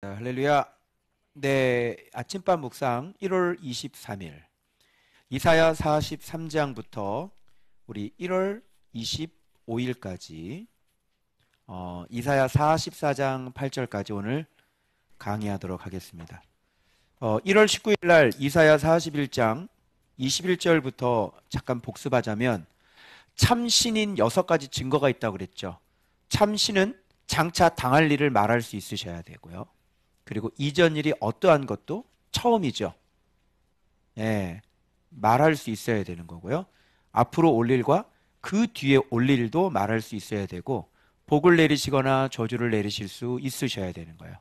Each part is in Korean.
할렐루야. 네, 아침밥 묵상 1월 23일 이사야 43장부터 우리 1월 25일까지 이사야 44장 8절까지 오늘 강의하도록 하겠습니다. 1월 19일 날 이사야 41장 21절부터 잠깐 복습하자면 참신인 6가지 증거가 있다고 그랬죠. 참신은 장차 당할 일을 말할 수 있으셔야 되고요. 그리고 이전 일이 어떠한 것도 처음이죠. 예, 말할 수 있어야 되는 거고요. 앞으로 올 일과 그 뒤에 올 일도 말할 수 있어야 되고, 복을 내리시거나 저주를 내리실 수 있으셔야 되는 거예요.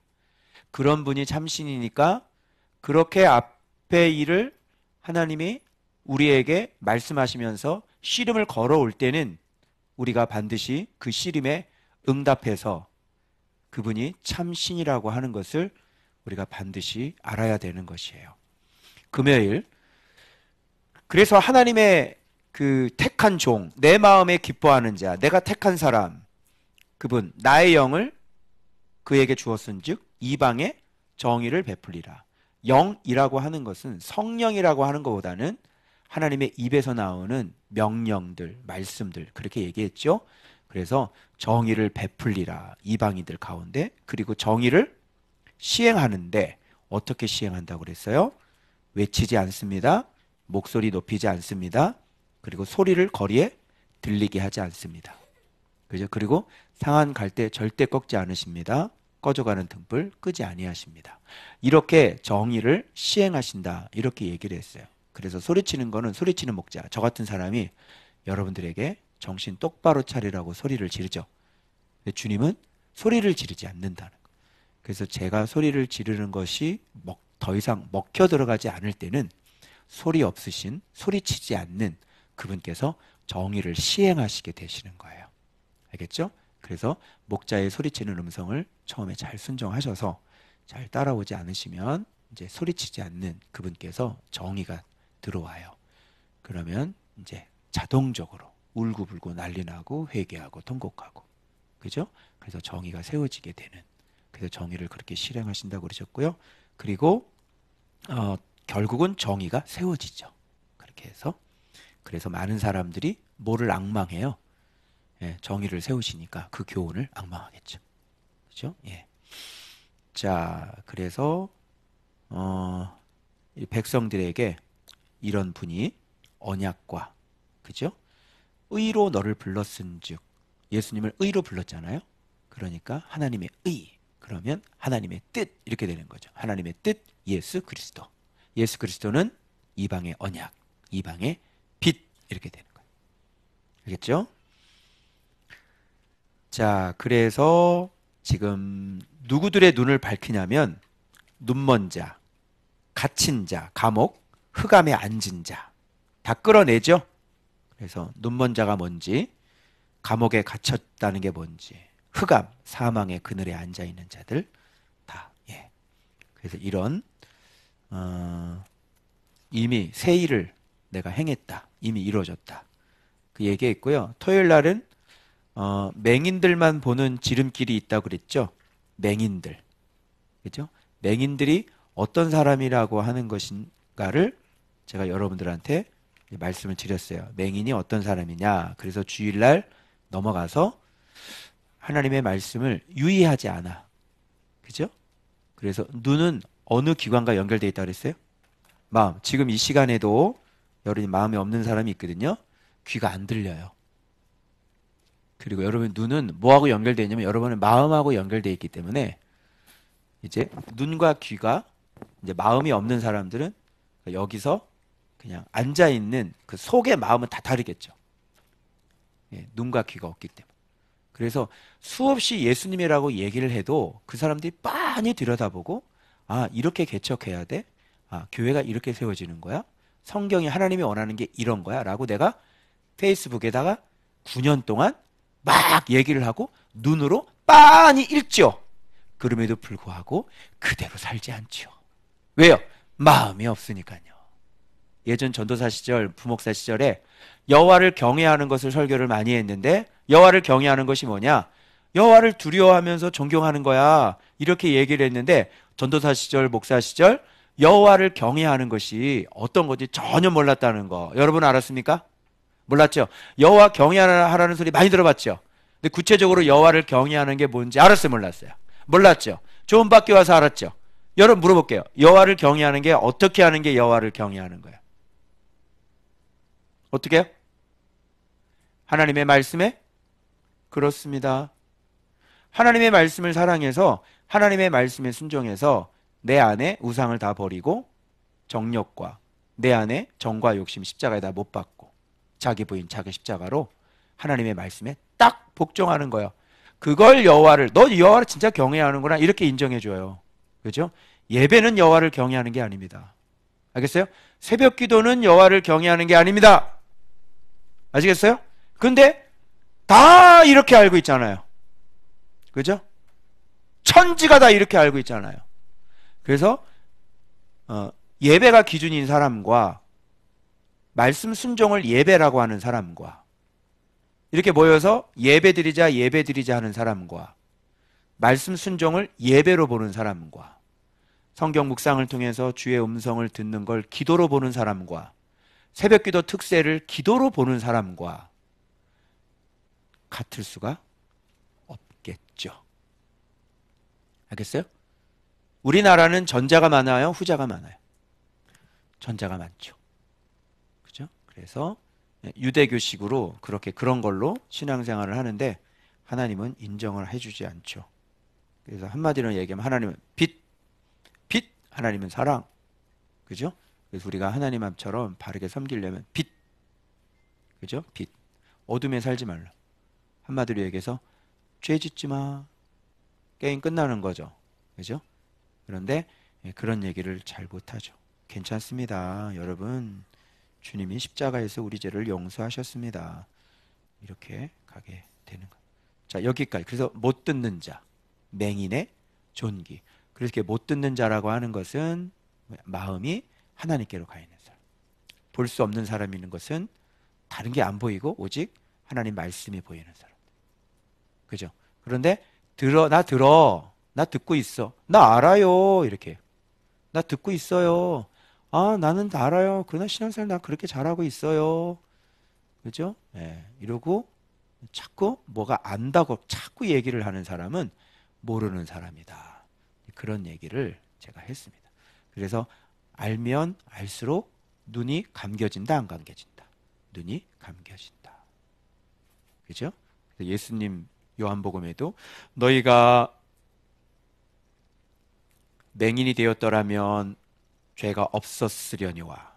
그런 분이 참신이니까 그렇게 앞의 일을 하나님이 우리에게 말씀하시면서 씨름을 걸어올 때는 우리가 반드시 그 씨름에 응답해서 그분이 참신이라고 하는 것을 우리가 반드시 알아야 되는 것이에요. 금요일, 그래서 하나님의 그 택한 종, 내 마음에 기뻐하는 자, 내가 택한 사람, 그분 나의 영을 그에게 주었은즉 이방에 정의를 베풀리라. 영이라고 하는 것은 성령이라고 하는 것보다는 하나님의 입에서 나오는 명령들, 말씀들, 그렇게 얘기했죠. 그래서 정의를 베풀리라, 이방인들 가운데. 그리고 정의를 시행하는데 어떻게 시행한다고 그랬어요? 외치지 않습니다. 목소리 높이지 않습니다. 그리고 소리를 거리에 들리게 하지 않습니다. 그죠? 그리고 상한 갈 때 절대 꺾지 않으십니다. 꺼져가는 등불 끄지 아니하십니다. 이렇게 정의를 시행하신다, 이렇게 얘기를 했어요. 그래서 소리치는 거는 소리치는 목자, 저 같은 사람이 여러분들에게 정신 똑바로 차리라고 소리를 지르죠. 근데 주님은 소리를 지르지 않는다는 거예요. 그래서 제가 소리를 지르는 것이 더 이상 먹혀 들어가지 않을 때는 소리 없으신, 소리치지 않는 그분께서 정의를 시행하시게 되시는 거예요. 알겠죠? 그래서 목자의 소리치는 음성을 처음에 잘 순종하셔서 잘 따라오지 않으시면 이제 소리치지 않는 그분께서 정의가 들어와요. 그러면 이제 자동적으로 울고불고 난리나고 회개하고 통곡하고, 그죠? 그래서 정의가 세워지게 되는, 그래서 정의를 그렇게 실행하신다고 그러셨고요. 그리고 결국은 정의가 세워지죠. 그렇게 해서, 그래서 많은 사람들이 뭐를 앙망해요? 예, 정의를 세우시니까 그 교훈을 앙망하겠죠. 그죠? 예. 자, 그래서 이 백성들에게 이런 분이 언약과, 그죠? 의로 너를 불렀은즉, 예수님을 의로 불렀잖아요. 그러니까 하나님의 의, 그러면 하나님의 뜻, 이렇게 되는 거죠. 하나님의 뜻, 예수 그리스도. 예수 그리스도는 이방의 언약, 이방의 빛, 이렇게 되는 거예요. 알겠죠? 자, 그래서 지금 누구들의 눈을 밝히냐면 눈먼 자, 갇힌 자, 감옥, 흑암에 앉은 자 다 끌어내죠. 그래서 눈먼 자가 뭔지, 감옥에 갇혔다는 게 뭔지, 흑암, 사망의 그늘에 앉아 있는 자들 다. 예. 그래서 이런 이미 새 일을 내가 행했다, 이미 이루어졌다, 그 얘기했고요. 토요일 날은 맹인들만 보는 지름길이 있다고 그랬죠. 맹인들, 그죠? 맹인들이 어떤 사람이라고 하는 것인가를 제가 여러분들한테 말씀을 드렸어요. 맹인이 어떤 사람이냐. 그래서 주일날 넘어가서 하나님의 말씀을 유의하지 않아, 그죠? 그래서 눈은 어느 기관과 연결되어 있다고 그랬어요? 마음. 지금 이 시간에도 여러분 마음이 없는 사람이 있거든요. 귀가 안 들려요. 그리고 여러분 눈은 뭐하고 연결되어 있냐면 여러분의 마음하고 연결되어 있기 때문에 이제 눈과 귀가, 이제 마음이 없는 사람들은 여기서 그냥 앉아있는 그 속의 마음은 다 다르겠죠. 예, 눈과 귀가 없기 때문에. 그래서 수없이 예수님이라고 얘기를 해도 그 사람들이 빤히 들여다보고, 아, 이렇게 개척해야 돼? 아, 교회가 이렇게 세워지는 거야? 성경이 하나님이 원하는 게 이런 거야? 라고 내가 페이스북에다가 9년 동안 막 얘기를 하고 눈으로 빤히 읽죠. 그럼에도 불구하고 그대로 살지 않죠. 왜요? 마음이 없으니까요. 예전 전도사 시절, 부목사 시절에 여호와를 경외하는 것을 설교를 많이 했는데, 여호와를 경외하는 것이 뭐냐? 여호와를 두려워하면서 존경하는 거야. 이렇게 얘기를 했는데 전도사 시절, 목사 시절 여호와를 경외하는 것이 어떤 건지 전혀 몰랐다는 거. 여러분 알았습니까? 몰랐죠? 여호와 경외하라는 소리 많이 들어봤죠? 근데 구체적으로 여호와를 경외하는 게 뭔지 알았어요? 몰랐어요? 몰랐죠? 좋은 밖에 와서 알았죠? 여러분 물어볼게요. 여호와를 경외하는 게 어떻게 하는 게 여호와를 경외하는 거예요? 어떻게 해요? 하나님의 말씀에? 그렇습니다. 하나님의 말씀을 사랑해서 하나님의 말씀에 순종해서 내 안에 우상을 다 버리고 정욕과 내 안에 정과 욕심 십자가에다 못 박고 자기 부인 자기 십자가로 하나님의 말씀에 딱 복종하는 거예요. 그걸 여호와를 너 여호와를 진짜 경외하는구나 이렇게 인정해 줘요. 그죠? 예배는 여호와를 경외하는 게 아닙니다. 알겠어요? 새벽 기도는 여호와를 경외하는 게 아닙니다. 아시겠어요? 근데 다 이렇게 알고 있잖아요. 그죠? 천지가 다 이렇게 알고 있잖아요. 그래서 예배가 기준인 사람과 말씀 순종을 예배라고 하는 사람과 이렇게 모여서 예배드리자 하는 사람과 말씀 순종을 예배로 보는 사람과 성경 묵상을 통해서 주의 음성을 듣는 걸 기도로 보는 사람과 새벽기도 특세를 기도로 보는 사람과 같을 수가 없겠죠. 알겠어요? 우리나라는 전자가 많아요? 후자가 많아요? 전자가 많죠. 그죠? 그래서 유대교식으로 그렇게 그런 걸로 신앙생활을 하는데 하나님은 인정을 해주지 않죠. 그래서 한마디로 얘기하면 하나님은 빛, 하나님은 사랑. 그죠? 그래서 우리가 하나님 앞처럼 바르게 섬기려면 빛. 그죠? 빛. 어둠에 살지 말라. 한마디로 얘기해서 죄 짓지 마. 게임 끝나는 거죠. 그죠? 그런데 그런 얘기를 잘 못하죠. 괜찮습니다. 여러분, 주님이 십자가에서 우리 죄를 용서하셨습니다. 이렇게 가게 되는 거예요. 자, 여기까지. 그래서 못 듣는 자, 맹인의 존귀. 그래서 이렇게 못 듣는 자라고 하는 것은 마음이 하나님께로 가 있는 사람. 볼 수 없는 사람이 있는 것은 다른 게 안 보이고 오직 하나님 말씀이 보이는 사람. 그죠? 그런데 나 듣고 있어. 나 알아요. 이렇게. 나 듣고 있어요. 아, 나는 다 알아요. 그러나 신앙생활 나 그렇게 잘하고 있어요. 그죠? 예, 이러고 자꾸 뭐가 안다고 자꾸 얘기를 하는 사람은 모르는 사람이다. 그런 얘기를 제가 했습니다. 그래서 알면 알수록 눈이 감겨진다, 안 감겨진다? 눈이 감겨진다. 그죠? 예수님 요한복음에도 너희가 맹인이 되었더라면 죄가 없었으려니와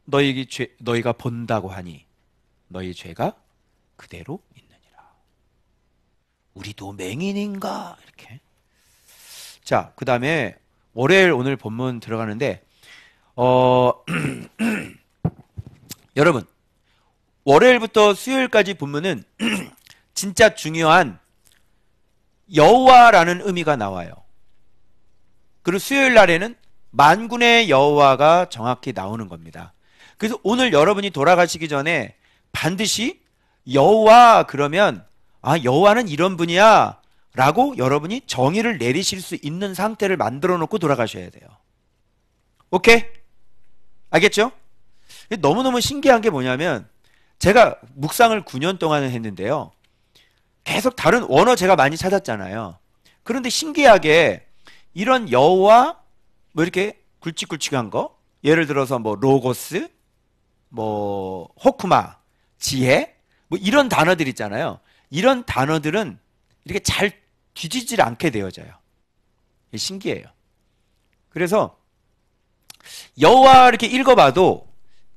너희가 본다고 하니 너희 죄가 그대로 있느니라. 우리도 맹인인가? 이렇게. 자, 그 다음에 월요일 오늘 본문 들어가는데 여러분 월요일부터 수요일까지 본문은 진짜 중요한 여호와라는 의미가 나와요. 그리고 수요일 날에는 만군의 여호와가 정확히 나오는 겁니다. 그래서 오늘 여러분이 돌아가시기 전에 반드시 여호와 그러면 아, 여호와는 이런 분이야 라고 여러분이 정의를 내리실 수 있는 상태를 만들어 놓고 돌아가셔야 돼요. 오케이? 알겠죠? 너무너무 신기한 게 뭐냐면 제가 묵상을 9년 동안 했는데요. 계속 다른 원어 제가 많이 찾았잖아요. 그런데 신기하게 이런 여호와 뭐 이렇게 굵직굵직한 거 예를 들어서 뭐 로고스 뭐 호쿠마 지혜 뭐 이런 단어들 있잖아요. 이런 단어들은 이렇게 잘 뒤지질 않게 되어져요. 신기해요. 그래서 여호와 이렇게 읽어봐도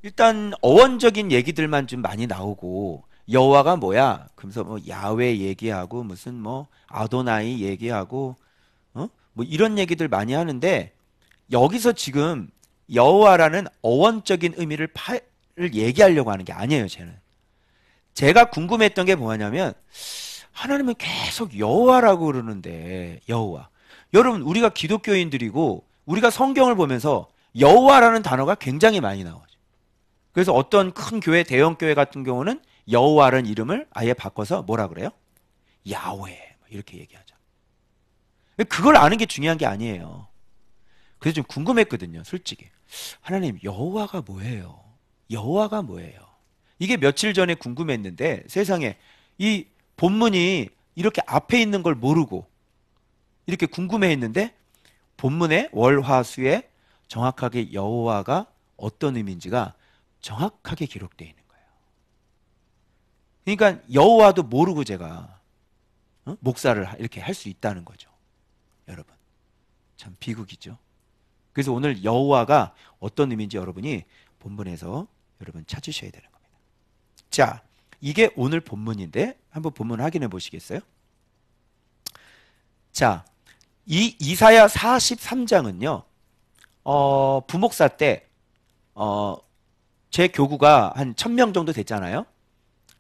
일단 어원적인 얘기들만 좀 많이 나오고 여호와가 뭐야? 그러면서 뭐 야훼 얘기하고 무슨 뭐 아도나이 얘기하고 뭐 이런 얘기들 많이 하는데 여기서 지금 여호와라는 어원적인 의미를 얘기하려고 하는 게 아니에요. 제가 궁금했던 게 뭐냐면 하나님은 계속 여호와라고 그러는데 여호와. 여러분 우리가 기독교인들이고 우리가 성경을 보면서 여호와라는 단어가 굉장히 많이 나오죠. 그래서 어떤 큰 교회, 대형 교회 같은 경우는 여호와라는 이름을 아예 바꿔서 뭐라 그래요? 야훼 이렇게 얘기하죠. 그걸 아는 게 중요한 게 아니에요. 그래서 좀 궁금했거든요. 솔직히 하나님 여호와가 뭐예요? 여호와가 뭐예요? 이게 며칠 전에 궁금했는데 세상에 이 본문이 이렇게 앞에 있는 걸 모르고 이렇게 궁금해했는데 본문의 월화수에 정확하게 여호와가 어떤 의미인지가 정확하게 기록되어 있는 거예요. 그러니까 여호와도 모르고 제가 목사를 이렇게 할 수 있다는 거죠. 여러분 참 비극이죠. 그래서 오늘 여호와가 어떤 의미인지 여러분이 본문에서 여러분 찾으셔야 되는 겁니다. 자, 이게 오늘 본문인데 한번 본문 확인해 보시겠어요? 자, 이 이사야 43장은요 부목사 때 제 교구가 한 1000명 정도 됐잖아요.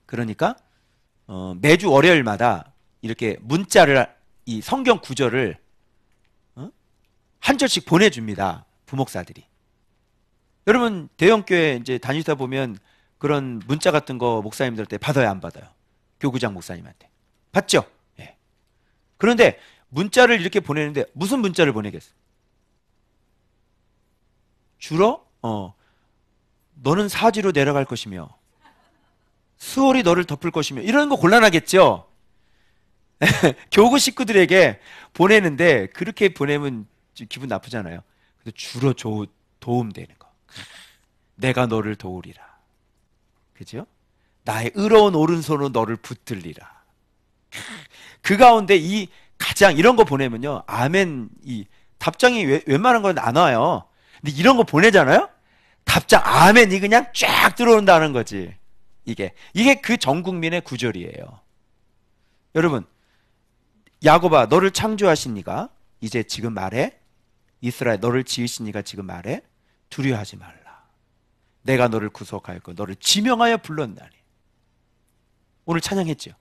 그러니까 매주 월요일마다 이렇게 문자를 이 성경 구절을 한 절씩 보내줍니다. 부목사들이. 여러분 대형교회 이제 다니다 보면 그런 문자 같은 거 목사님들한테 받아요, 안 받아요? 교구장 목사님한테 받죠? 예. 그런데 문자를 이렇게 보내는데 무슨 문자를 보내겠어요? 주로 너는 사지로 내려갈 것이며 수월이 너를 덮을 것이며 이런 거 곤란하겠죠? 교구 식구들에게 보내는데 그렇게 보내면 기분 나쁘잖아요. 그래서 주로 도움되는 거. 내가 너를 도우리라. 그죠? 나의 의로운 오른손으로 너를 붙들리라. 그 가운데 이 가장 이런 거 보내면요. 아멘. 이 답장이 웬만한 건 안 와요. 근데 이런 거 보내잖아요. 답장 아멘이 그냥 쫙 들어온다는 거지. 이게 그 전 국민의 구절이에요. 여러분 야곱아 너를 창조하신 이가 이제 지금 말해. 이스라엘 너를 지으신 이가 지금 말해. 두려워하지 말라. 내가 너를 구속할 거 너를 지명하여 불렀나니. 오늘 찬양했죠.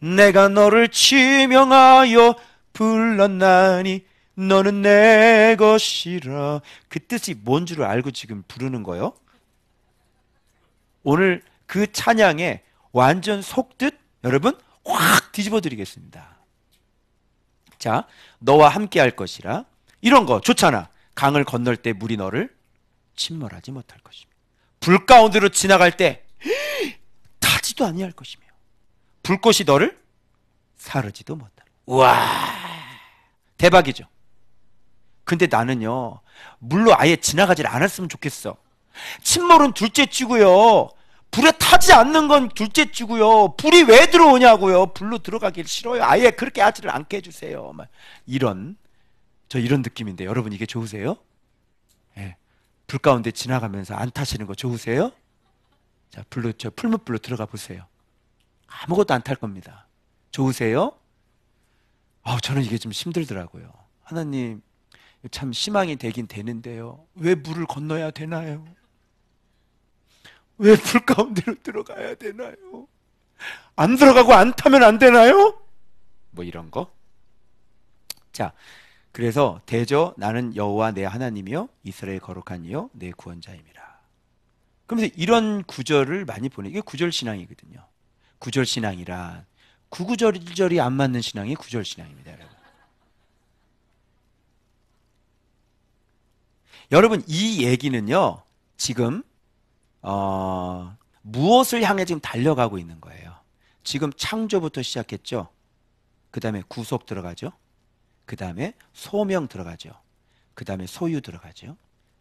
내가 너를 지명하여 불렀나니 너는 내 것이라. 그 뜻이 뭔 줄 알고 지금 부르는 거예요. 오늘 그 찬양의 완전 속뜻 여러분 확 뒤집어 드리겠습니다. 자, 너와 함께 할 것이라. 이런 거 좋잖아. 강을 건널 때 물이 너를 침몰하지 못할 것이며 불 가운데로 지나갈 때 타지도 아니할 것이며 불꽃이 너를 사르지도 못할. 우와 대박이죠. 근데 나는요 물로 아예 지나가질 않았으면 좋겠어. 침몰은 둘째 치고요 불에 타지 않는 건 둘째 치고요 불이 왜 들어오냐고요. 불로 들어가길 싫어요. 아예 그렇게 하지를 않게 해주세요. 이런 느낌인데 여러분 이게 좋으세요? 예. 불 가운데 지나가면서 안 타시는 거 좋으세요? 자, 저 풀무불로 들어가 보세요. 아무것도 안 탈 겁니다. 좋으세요? 저는 이게 좀 힘들더라고요. 하나님, 참 희망이 되긴 되는데요. 왜 물을 건너야 되나요? 왜 불 가운데로 들어가야 되나요? 안 들어가고 안 타면 안 되나요? 뭐 이런 거. 자, 그래서 대저 나는 여호와 내 하나님이요 이스라엘 거룩한 이요 내 구원자임이라. 그러면서 이런 구절을 많이 보내. 이게 구절 신앙이거든요. 구절 신앙이란 구구절 1절이 안 맞는 신앙이 구절 신앙입니다, 여러분. 여러분 이 얘기는요 지금 무엇을 향해 지금 달려가고 있는 거예요? 지금 창조부터 시작했죠. 그 다음에 구속 들어가죠. 그 다음에 소명 들어가죠. 그 다음에 소유 들어가죠.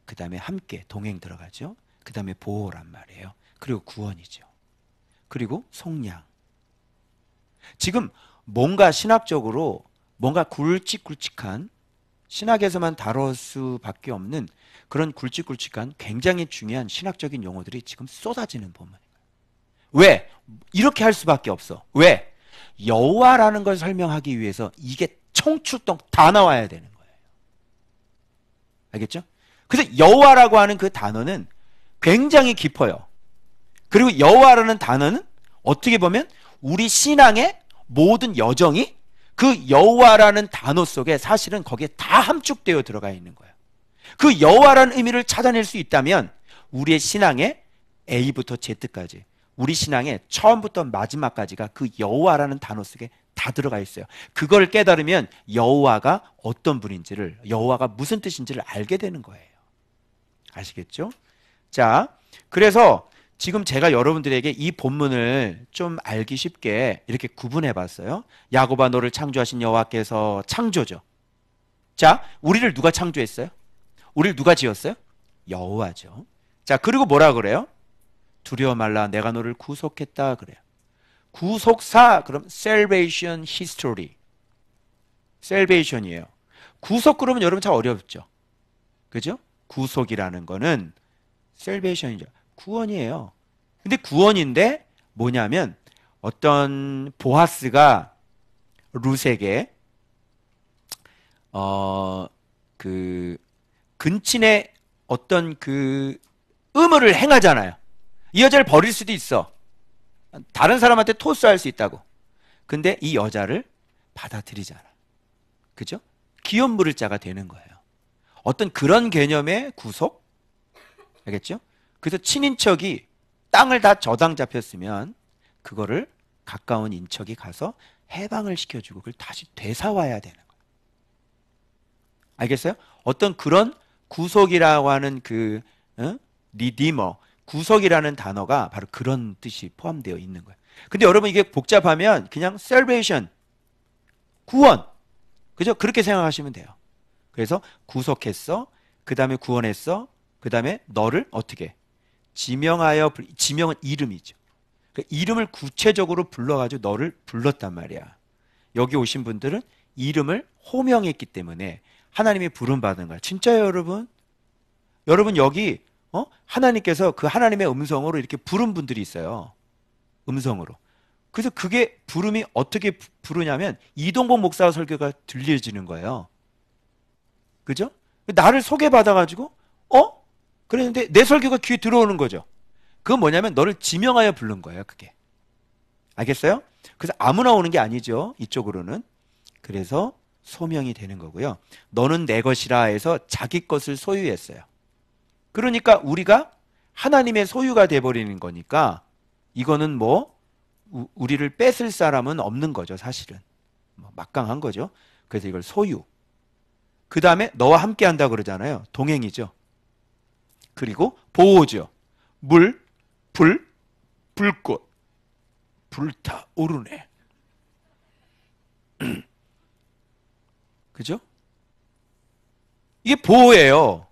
그 다음에 함께 동행 들어가죠. 그 다음에 보호란 말이에요. 그리고 구원이죠. 그리고 속량. 지금 뭔가 신학적으로 뭔가 굵직굵직한 신학에서만 다룰 수밖에 없는 그런 굵직굵직한 굉장히 중요한 신학적인 용어들이 지금 쏟아지는 본문이에요. 왜? 이렇게 할 수밖에 없어. 왜? 여호와라는 걸 설명하기 위해서 이게 총출동 다 나와야 되는 거예요. 알겠죠? 그래서 여호와라고 하는 그 단어는 굉장히 깊어요. 그리고 여호와라는 단어는 어떻게 보면 우리 신앙의 모든 여정이 그 여호와라는 단어 속에 사실은 거기에 다 함축되어 들어가 있는 거예요. 그 여호와라는 의미를 찾아낼 수 있다면 우리의 신앙의 A부터 Z까지 우리 신앙의 처음부터 마지막까지가 그 여호와라는 단어 속에 다 들어가 있어요. 그걸 깨달으면 여호와가 어떤 분인지를, 여호와가 무슨 뜻인지를 알게 되는 거예요. 아시겠죠? 자, 그래서 지금 제가 여러분들에게 이 본문을 좀 알기 쉽게 이렇게 구분해 봤어요. 야곱아 너를 창조하신 여호와께서, 창조죠. 자, 우리를 누가 창조했어요? 우리를 누가 지었어요? 여호와죠. 자, 그리고 뭐라 그래요? 두려워 말라 내가 너를 구속했다 그래요. 구속사, 그럼 salvation history. salvation이에요. 구속 그러면 여러분 참 어렵죠. 그죠? 구속이라는 거는 salvation이죠. 구원이에요. 근데 구원인데 뭐냐면 어떤 보아스가 룻에게 그 근친의 어떤 그 의무를 행하잖아요. 이 여자를 버릴 수도 있어. 다른 사람한테 토스할 수 있다고. 근데 이 여자를 받아들이잖아. 그죠? 기업 물을 자가 되는 거예요. 어떤 그런 개념의 구속? 알겠죠? 그래서 친인척이 땅을 다 저당 잡혔으면 그거를 가까운 인척이 가서 해방을 시켜주고 그걸 다시 되사와야 되는 거예요. 알겠어요? 어떤 그런 구속이라고 하는 그 리디머, 구속이라는 단어가 바로 그런 뜻이 포함되어 있는 거예요. 근데 여러분 이게 복잡하면 그냥 salvation, 구원, 그죠? 그렇게 생각하시면 돼요. 그래서 구속했어, 그 다음에 구원했어, 그 다음에 너를 어떻게 지명하여, 지명은 이름이죠. 그러니까 이름을 구체적으로 불러가지고 너를 불렀단 말이야. 여기 오신 분들은 이름을 호명했기 때문에 하나님이 부름받은 거야. 진짜요, 여러분? 여러분 여기 하나님께서 그 하나님의 음성으로 이렇게 부른 분들이 있어요. 음성으로. 그래서 그게 부름이 어떻게 부르냐면 이동복 목사 설교가 들려지는 거예요. 그죠? 나를 소개받아가지고 그랬는데 내 설교가 귀에 들어오는 거죠. 그건 뭐냐면 너를 지명하여 부른 거예요. 그게. 알겠어요? 그래서 아무나 오는 게 아니죠. 이쪽으로는. 그래서 소명이 되는 거고요. 너는 내 것이라 해서 자기 것을 소유했어요. 그러니까 우리가 하나님의 소유가 돼버리는 거니까 이거는 뭐 우리를 뺏을 사람은 없는 거죠. 사실은 막강한 거죠. 그래서 이걸 소유. 그 다음에 너와 함께 한다 그러잖아요. 동행이죠. 그리고 보호죠. 물, 불, 불꽃. 불타오르네. 그죠? 이게 보호예요.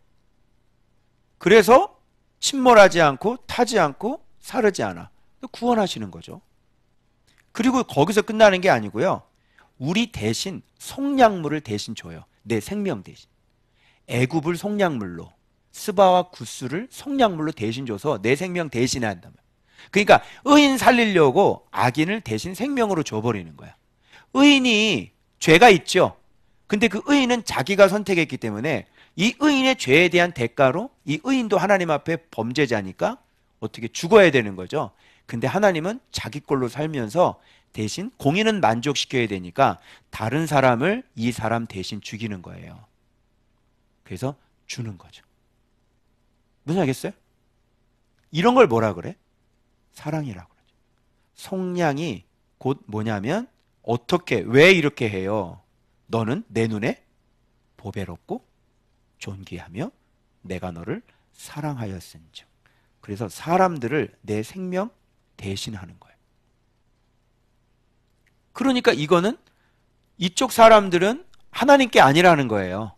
그래서 침몰하지 않고 타지 않고 사르지 않아. 구원하시는 거죠. 그리고 거기서 끝나는 게 아니고요. 우리 대신 속량물을 대신 줘요. 내 생명 대신. 애굽을 속량물로, 스바와 구스를 속량물로 대신 줘서 내 생명 대신에 한단 말이에요. 그러니까 의인 살리려고 악인을 대신 생명으로 줘버리는 거야. 의인이 죄가 있죠. 근데 그 의인은 자기가 선택했기 때문에 이 의인의 죄에 대한 대가로 이 의인도 하나님 앞에 범죄자니까 어떻게 죽어야 되는 거죠. 근데 하나님은 자기 꼴로 살면서 대신 공의는 만족시켜야 되니까 다른 사람을 이 사람 대신 죽이는 거예요. 그래서 주는 거죠. 무슨 알겠어요? 이런 걸 뭐라 그래? 사랑이라고 그러죠. 속량이 곧 뭐냐면 어떻게, 왜 이렇게 해요? 너는 내 눈에 보배롭고 존귀하며 내가 너를 사랑하였은즉. 그래서 사람들을 내 생명 대신하는 거예요. 그러니까 이거는 이쪽 사람들은 하나님께 아니라는 거예요.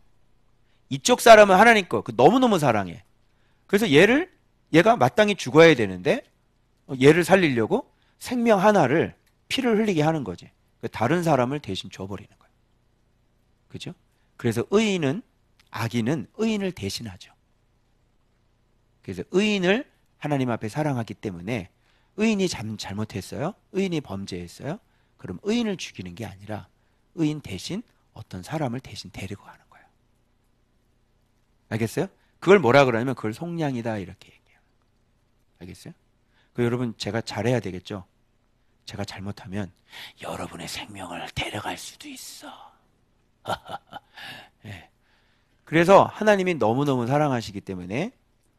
이쪽 사람은 하나님 거 너무너무 사랑해. 그래서 얘가 마땅히 죽어야 되는데 얘를 살리려고 생명 하나를 피를 흘리게 하는 거지. 다른 사람을 대신 줘버리는 거예요. 그죠? 그래서 의인은, 악인은 의인을 대신하죠. 그래서 의인을 하나님 앞에 사랑하기 때문에 의인이 잘못했어요? 의인이 범죄했어요? 그럼 의인을 죽이는 게 아니라 의인 대신 어떤 사람을 대신 데리고 가는 거예요. 알겠어요? 그걸 뭐라 그러냐면 그걸 속량이다 이렇게 얘기해요. 알겠어요? 여러분 제가 잘해야 되겠죠? 제가 잘못하면 여러분의 생명을 데려갈 수도 있어. 네. 그래서 하나님이 너무너무 사랑하시기 때문에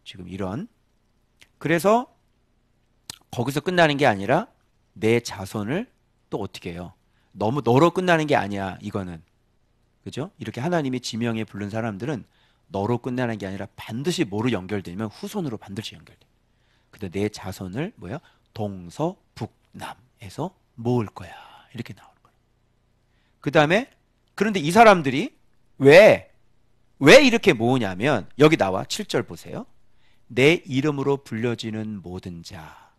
지금 이런, 그래서 거기서 끝나는 게 아니라 내 자손을 또 어떻게 해요? 너무 너로 끝나는 게 아니야, 이거는. 그죠? 이렇게 하나님이 지명에 부른 사람들은 너로 끝나는 게 아니라 반드시 뭐로 연결되면 후손으로 반드시 연결돼. 근데 내 자손을 뭐야? 동서북남에서 모을 거야. 이렇게 나오는 거야. 그 다음에 그런데 이 사람들이 왜 이렇게 모으냐면 여기 나와 7절 보세요. 내 이름으로 불려지는 모든 자.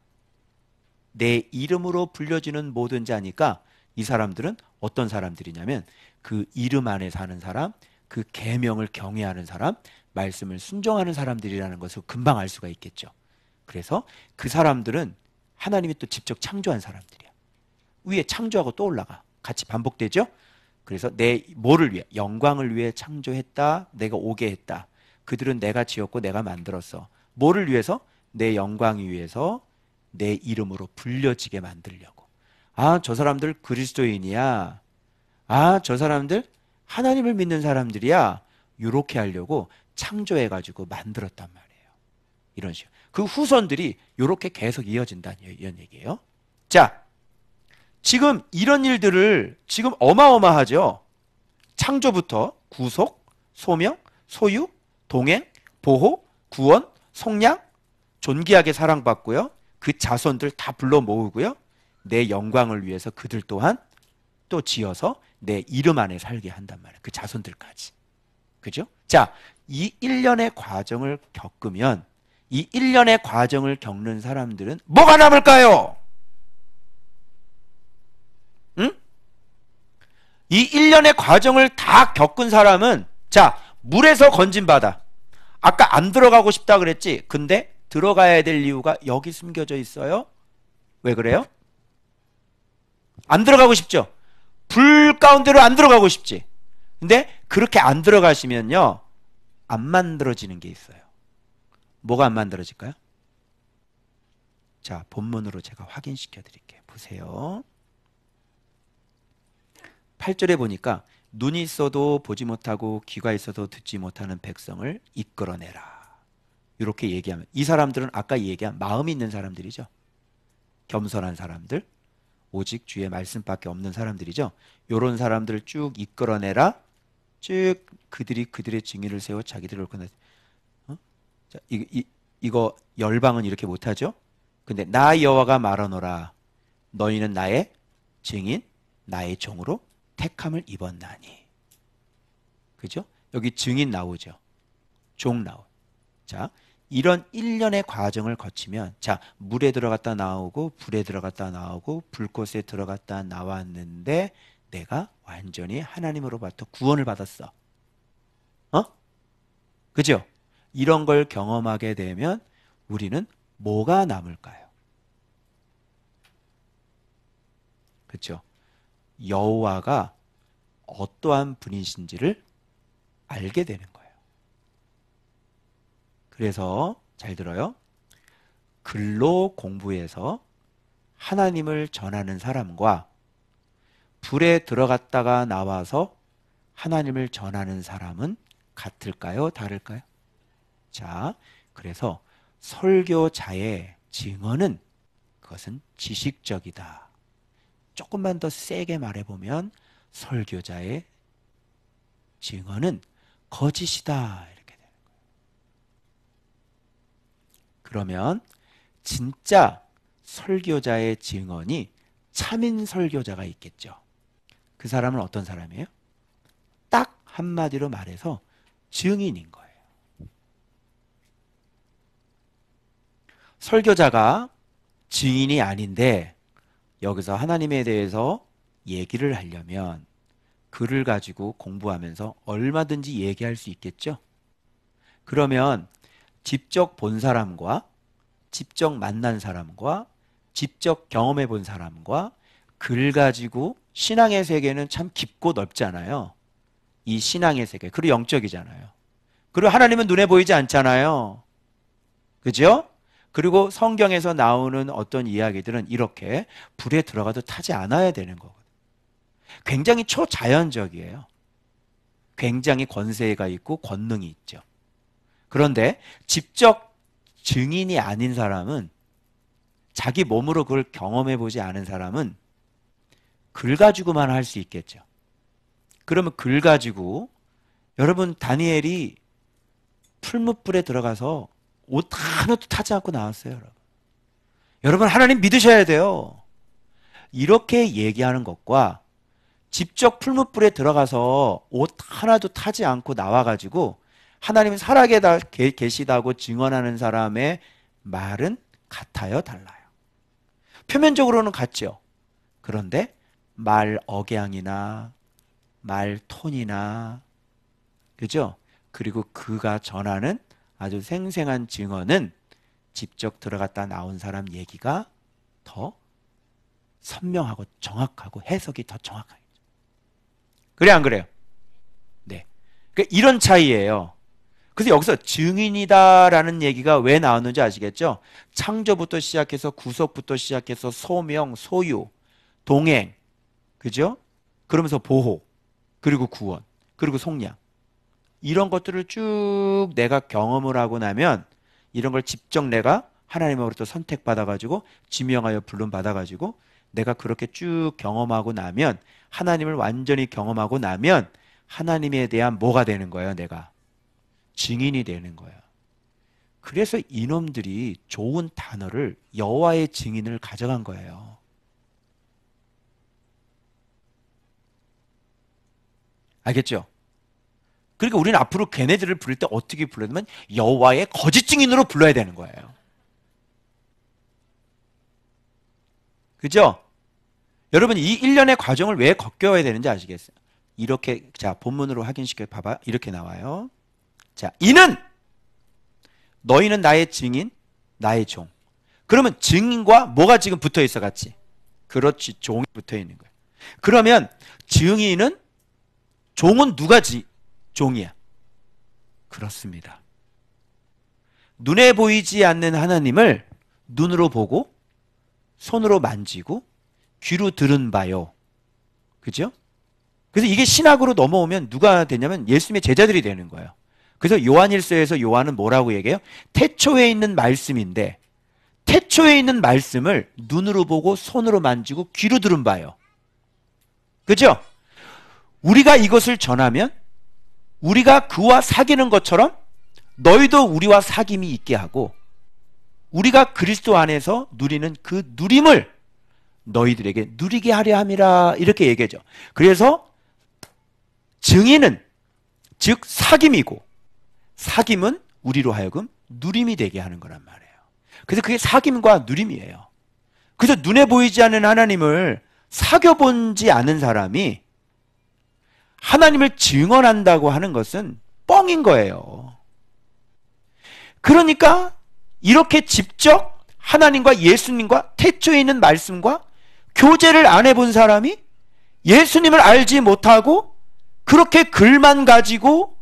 내 이름으로 불려지는 모든 자니까 이 사람들은 어떤 사람들이냐면 그 이름 안에 사는 사람, 그 계명을 경외하는 사람, 말씀을 순종하는 사람들이라는 것을 금방 알 수가 있겠죠. 그래서 그 사람들은 하나님이 또 직접 창조한 사람들이야. 위에 창조하고 또 올라가. 같이 반복되죠? 그래서 내 뭐를 위해? 영광을 위해 창조했다. 내가 오게 했다. 그들은 내가 지었고 내가 만들었어. 뭐를 위해서? 내 영광을 위해서 내 이름으로 불려지게 만들려고. 아, 저 사람들 그리스도인이야. 아, 저 사람들 하나님을 믿는 사람들이야. 이렇게 하려고 창조해가지고 만들었단 말이에요. 이런 식으로. 그 후손들이 이렇게 계속 이어진다는 이런 얘기예요. 자, 지금 이런 일들을 지금 어마어마하죠. 창조부터 구속, 소명, 소유, 동행, 보호, 구원, 속량, 존귀하게 사랑받고요. 그 자손들 다 불러 모으고요. 내 영광을 위해서 그들 또한 또 지어서 내 이름 안에 살게 한단 말이에요. 그 자손들까지. 그죠? 자, 이 1년의 과정을 겪으면 이 1년의 과정을 겪는 사람들은 뭐가 남을까요? 응? 이 1년의 과정을 다 겪은 사람은 자, 물에서 건진바다. 아까 안 들어가고 싶다 그랬지? 근데 들어가야 될 이유가 여기 숨겨져 있어요. 왜 그래요? 안 들어가고 싶죠? 불 가운데로 안 들어가고 싶지? 근데 그렇게 안 들어가시면요, 안 만들어지는 게 있어요. 뭐가 안 만들어질까요? 자, 본문으로 제가 확인시켜 드릴게요. 보세요. 8절에 보니까 눈이 있어도 보지 못하고 귀가 있어도 듣지 못하는 백성을 이끌어내라. 이렇게 얘기하면 이 사람들은 아까 얘기한 마음이 있는 사람들이죠. 겸손한 사람들, 오직 주의 말씀밖에 없는 사람들이죠. 이런 사람들을 쭉 이끌어내라. 쭉 그들의 증인을 세워 자기들을 옳거나. 자, 이거 열방은 이렇게 못하죠. 근데 나 여호와가 말하노라. 너희는 나의 증인, 나의 종으로 택함을 입었나니. 그죠? 여기 증인 나오죠. 종 나오. 자, 이런 1년의 과정을 거치면 자, 물에 들어갔다 나오고 불에 들어갔다 나오고 불꽃에 들어갔다 나왔는데 내가 완전히 하나님으로부터 구원을 받았어. 그죠? 이런 걸 경험하게 되면 우리는 뭐가 남을까요? 그렇죠? 여호와가 어떠한 분이신지를 알게 되는 거예요. 그래서 잘 들어요. 글로 공부해서 하나님을 전하는 사람과 불에 들어갔다가 나와서 하나님을 전하는 사람은 같을까요? 다를까요? 자, 그래서 설교자의 증언은 그것은 지식적이다. 조금만 더 세게 말해보면 설교자의 증언은 거짓이다. 이렇게 되는 거예요. 그러면 진짜 설교자의 증언이 참인 설교자가 있겠죠. 그 사람은 어떤 사람이에요? 딱 한마디로 말해서 증인인 거예요. 설교자가 증인이 아닌데 여기서 하나님에 대해서 얘기를 하려면 글을 가지고 공부하면서 얼마든지 얘기할 수 있겠죠. 그러면 직접 본 사람과 직접 만난 사람과 직접 경험해 본 사람과 글 가지고 신앙의 세계는 참 깊고 넓잖아요. 이 신앙의 세계, 그리고 영적이잖아요. 그리고 하나님은 눈에 보이지 않잖아요. 그죠? 그리고 성경에서 나오는 어떤 이야기들은 이렇게 불에 들어가도 타지 않아야 되는 거거든요. 굉장히 초자연적이에요. 굉장히 권세가 있고 권능이 있죠. 그런데 직접 증인이 아닌 사람은 자기 몸으로 그걸 경험해 보지 않은 사람은 글 가지고만 할 수 있겠죠. 그러면 글 가지고 여러분 다니엘이 풀무불에 들어가서 옷 하나도 타지 않고 나왔어요. 여러분, 여러분 하나님 믿으셔야 돼요. 이렇게 얘기하는 것과 직접 풀무불에 들어가서 옷 하나도 타지 않고 나와가지고 하나님 살아계시다고 증언하는 사람의 말은 같아요, 달라요? 표면적으로는 같죠. 그런데 말 억양이나 말 톤이나, 그죠? 그리고 그가 전하는 아주 생생한 증언은 직접 들어갔다 나온 사람 얘기가 더 선명하고 정확하고 해석이 더 정확하죠. 그래 안 그래요? 네. 그러니까 이런 차이예요. 그래서 여기서 증인이다라는 얘기가 왜 나왔는지 아시겠죠? 창조부터 시작해서 구속부터 시작해서 소명, 소유, 동행, 그죠? 그러면서 보호, 그리고 구원, 그리고 속량, 이런 것들을 쭉 내가 경험을 하고 나면, 이런 걸 직접 내가 하나님으로부터 선택받아가지고 지명하여 불름 받아가지고 내가 그렇게 쭉 경험하고 나면, 하나님을 완전히 경험하고 나면 하나님에 대한 뭐가 되는 거예요? 내가 증인이 되는 거예요. 그래서 이놈들이 좋은 단어를, 여호와의 증인을 가져간 거예요. 알겠죠? 그러니까 우리는 앞으로 걔네들을 부를 때 어떻게 불러야되면 여호와의 거짓 증인으로 불러야 되는 거예요. 그죠? 여러분, 이 일련의 과정을 왜 겪어야 되는지 아시겠어요? 이렇게, 자, 본문으로 확인시켜 봐봐. 이렇게 나와요. 자, 이는 너희는 나의 증인, 나의 종. 그러면 증인과 뭐가 지금 붙어 있어 같이? 그렇지, 종이 붙어 있는 거예요. 그러면 증인은, 종은 누가 종이야? 그렇습니다. 눈에 보이지 않는 하나님을 눈으로 보고 손으로 만지고 귀로 들은 바요. 그죠? 그래서 이게 신학으로 넘어오면 누가 되냐면 예수님의 제자들이 되는 거예요. 그래서 요한일서에서 요한은 뭐라고 얘기해요? 태초에 있는 말씀인데, 태초에 있는 말씀을 눈으로 보고 손으로 만지고 귀로 들은 바요. 그죠? 우리가 이것을 전하면 우리가 그와 사귀는 것처럼 너희도 우리와 사귐이 있게 하고, 우리가 그리스도 안에서 누리는 그 누림을 너희들에게 누리게 하려 함이라, 이렇게 얘기하죠. 그래서 증인은 즉 사귐이고, 사귐은 우리로 하여금 누림이 되게 하는 거란 말이에요. 그래서 그게 사귐과 누림이에요. 그래서 눈에 보이지 않는 하나님을 사귀어본지 않은 사람이 하나님을 증언한다고 하는 것은 뻥인 거예요. 그러니까 이렇게 직접 하나님과 예수님과 태초에 있는 말씀과 교제를 안 해본 사람이, 예수님을 알지 못하고 그렇게 글만 가지고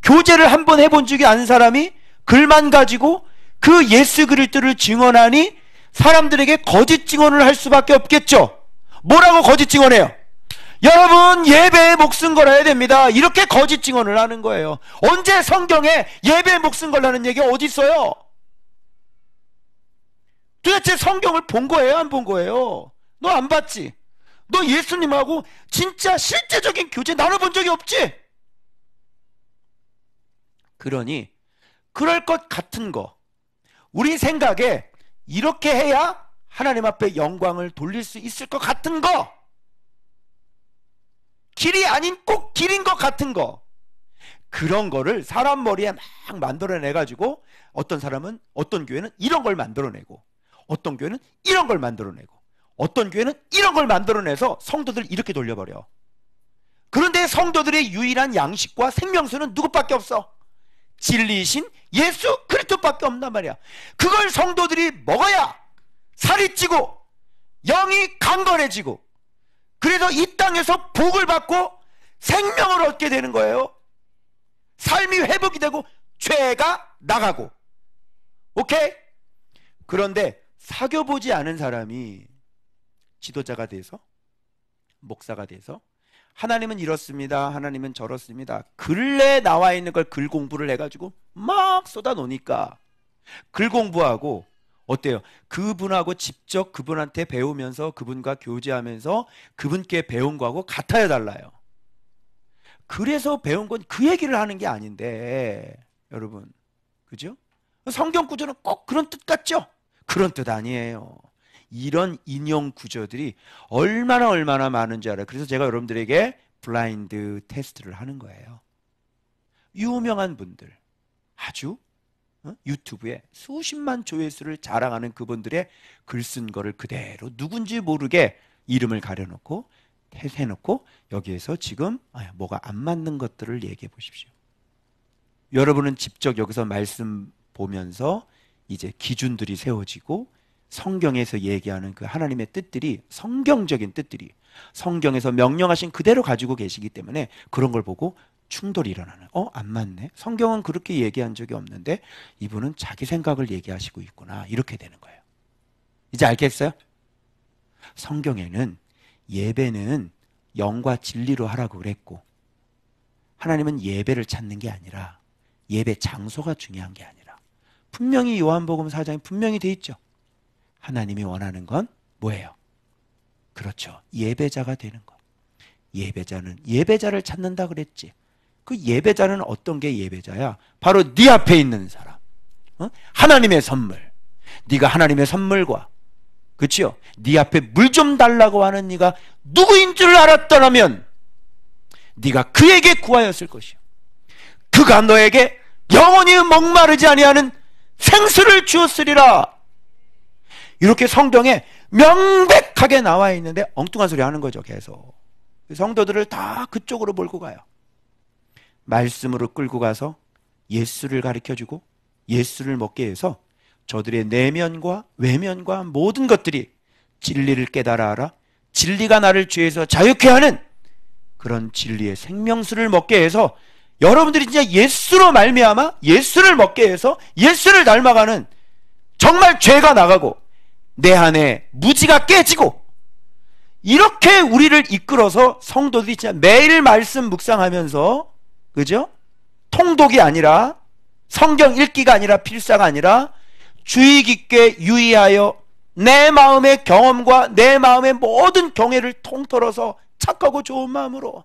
교제를 한번 해본 적이 않은 사람이 글만 가지고 그 예수 그리스도를 증언하니 사람들에게 거짓 증언을 할 수밖에 없겠죠. 뭐라고 거짓 증언해요? 여러분, 예배에 목숨 걸어야 됩니다. 이렇게 거짓 증언을 하는 거예요. 언제 성경에 예배에 목숨 걸라는 얘기가 어디 있어요? 도대체 성경을 본 거예요, 안 본 거예요? 너 안 봤지? 너 예수님하고 진짜 실제적인 교제 나눠본 적이 없지? 그러니 그럴 것 같은 거, 우리 생각에 이렇게 해야 하나님 앞에 영광을 돌릴 수 있을 것 같은 거, 길이 아닌 꼭 길인 것 같은 거, 그런 거를 사람 머리에 막 만들어내가지고 어떤 사람은, 어떤 교회는 이런 걸 만들어내고, 어떤 교회는 이런 걸 만들어내고, 어떤 교회는 이런 걸 만들어내서 성도들 이렇게 돌려버려. 그런데 성도들의 유일한 양식과 생명수는 누구밖에 없어? 진리이신 예수 그리스도밖에 없단 말이야. 그걸 성도들이 먹어야 살이 찌고 영이 강건해지고, 그래서 이 땅에서 복을 받고 생명을 얻게 되는 거예요. 삶이 회복이 되고 죄가 나가고. 오케이? 그런데 사귀어보지 않은 사람이 지도자가 돼서, 목사가 돼서 하나님은 이렇습니다, 하나님은 저렇습니다, 글에 나와 있는 걸 글 공부를 해가지고 막 쏟아 놓으니까 글 공부하고 어때요? 그분하고 직접 그분한테 배우면서 그분과 교제하면서 그분께 배운 거하고 같아요, 달라요? 그래서 배운 건 그 얘기를 하는 게 아닌데, 여러분, 그죠? 성경 구조는 꼭 그런 뜻 같죠? 그런 뜻 아니에요. 이런 인용 구조들이 얼마나 많은지 알아요. 그래서 제가 여러분들에게 블라인드 테스트를 하는 거예요. 유명한 분들, 아주 유튜브에 수십만 조회수를 자랑하는 그분들의 글 쓴 거를 그대로 누군지 모르게 이름을 가려놓고 해놓고 여기에서 지금 뭐가 안 맞는 것들을 얘기해 보십시오. 여러분은 직접 여기서 말씀 보면서 이제 기준들이 세워지고 성경에서 얘기하는 그 하나님의 뜻들이 성경적인 뜻들이 성경에서 명령하신 그대로 가지고 계시기 때문에 그런 걸 보고 충돌이 일어나는, 안 맞네, 성경은 그렇게 얘기한 적이 없는데 이분은 자기 생각을 얘기하시고 있구나, 이렇게 되는 거예요. 이제 알겠어요? 성경에는 예배는 영과 진리로 하라고 그랬고, 하나님은 예배를 찾는 게 아니라 예배 장소가 중요한 게 아니라, 분명히 요한복음 4장에 분명히 돼 있죠. 하나님이 원하는 건 뭐예요? 그렇죠, 예배자가 되는 것. 예배자는 예배자를 찾는다 그랬지. 그 예배자는 어떤 게 예배자야? 바로 네 앞에 있는 사람, 하나님의 선물. 네가 하나님의 선물과, 그렇죠? 네 앞에 물 좀 달라고 하는 네가 누구인 줄 알았더라면 네가 그에게 구하였을 것이요, 그가 너에게 영원히 목마르지 아니하는 생수를 주었으리라. 이렇게 성경에 명백하게 나와 있는데 엉뚱한 소리 하는 거죠. 계속 성도들을 다 그쪽으로 몰고 가요. 말씀으로 끌고 가서 예수를 가르쳐주고 예수를 먹게 해서 저들의 내면과 외면과 모든 것들이 진리를 깨달아 알아 진리가 나를 죄에서 자유케 하는 그런 진리의 생명수를 먹게 해서 여러분들이 진짜 예수로 말미암아 예수를 먹게 해서 예수를 닮아가는, 정말 죄가 나가고 내 안에 무지가 깨지고, 이렇게 우리를 이끌어서 성도들이 진짜 매일 말씀 묵상하면서, 그죠? 통독이 아니라 성경 읽기가 아니라 필사가 아니라 주의 깊게 유의하여 내 마음의 경험과 내 마음의 모든 경외를 통틀어서 착하고 좋은 마음으로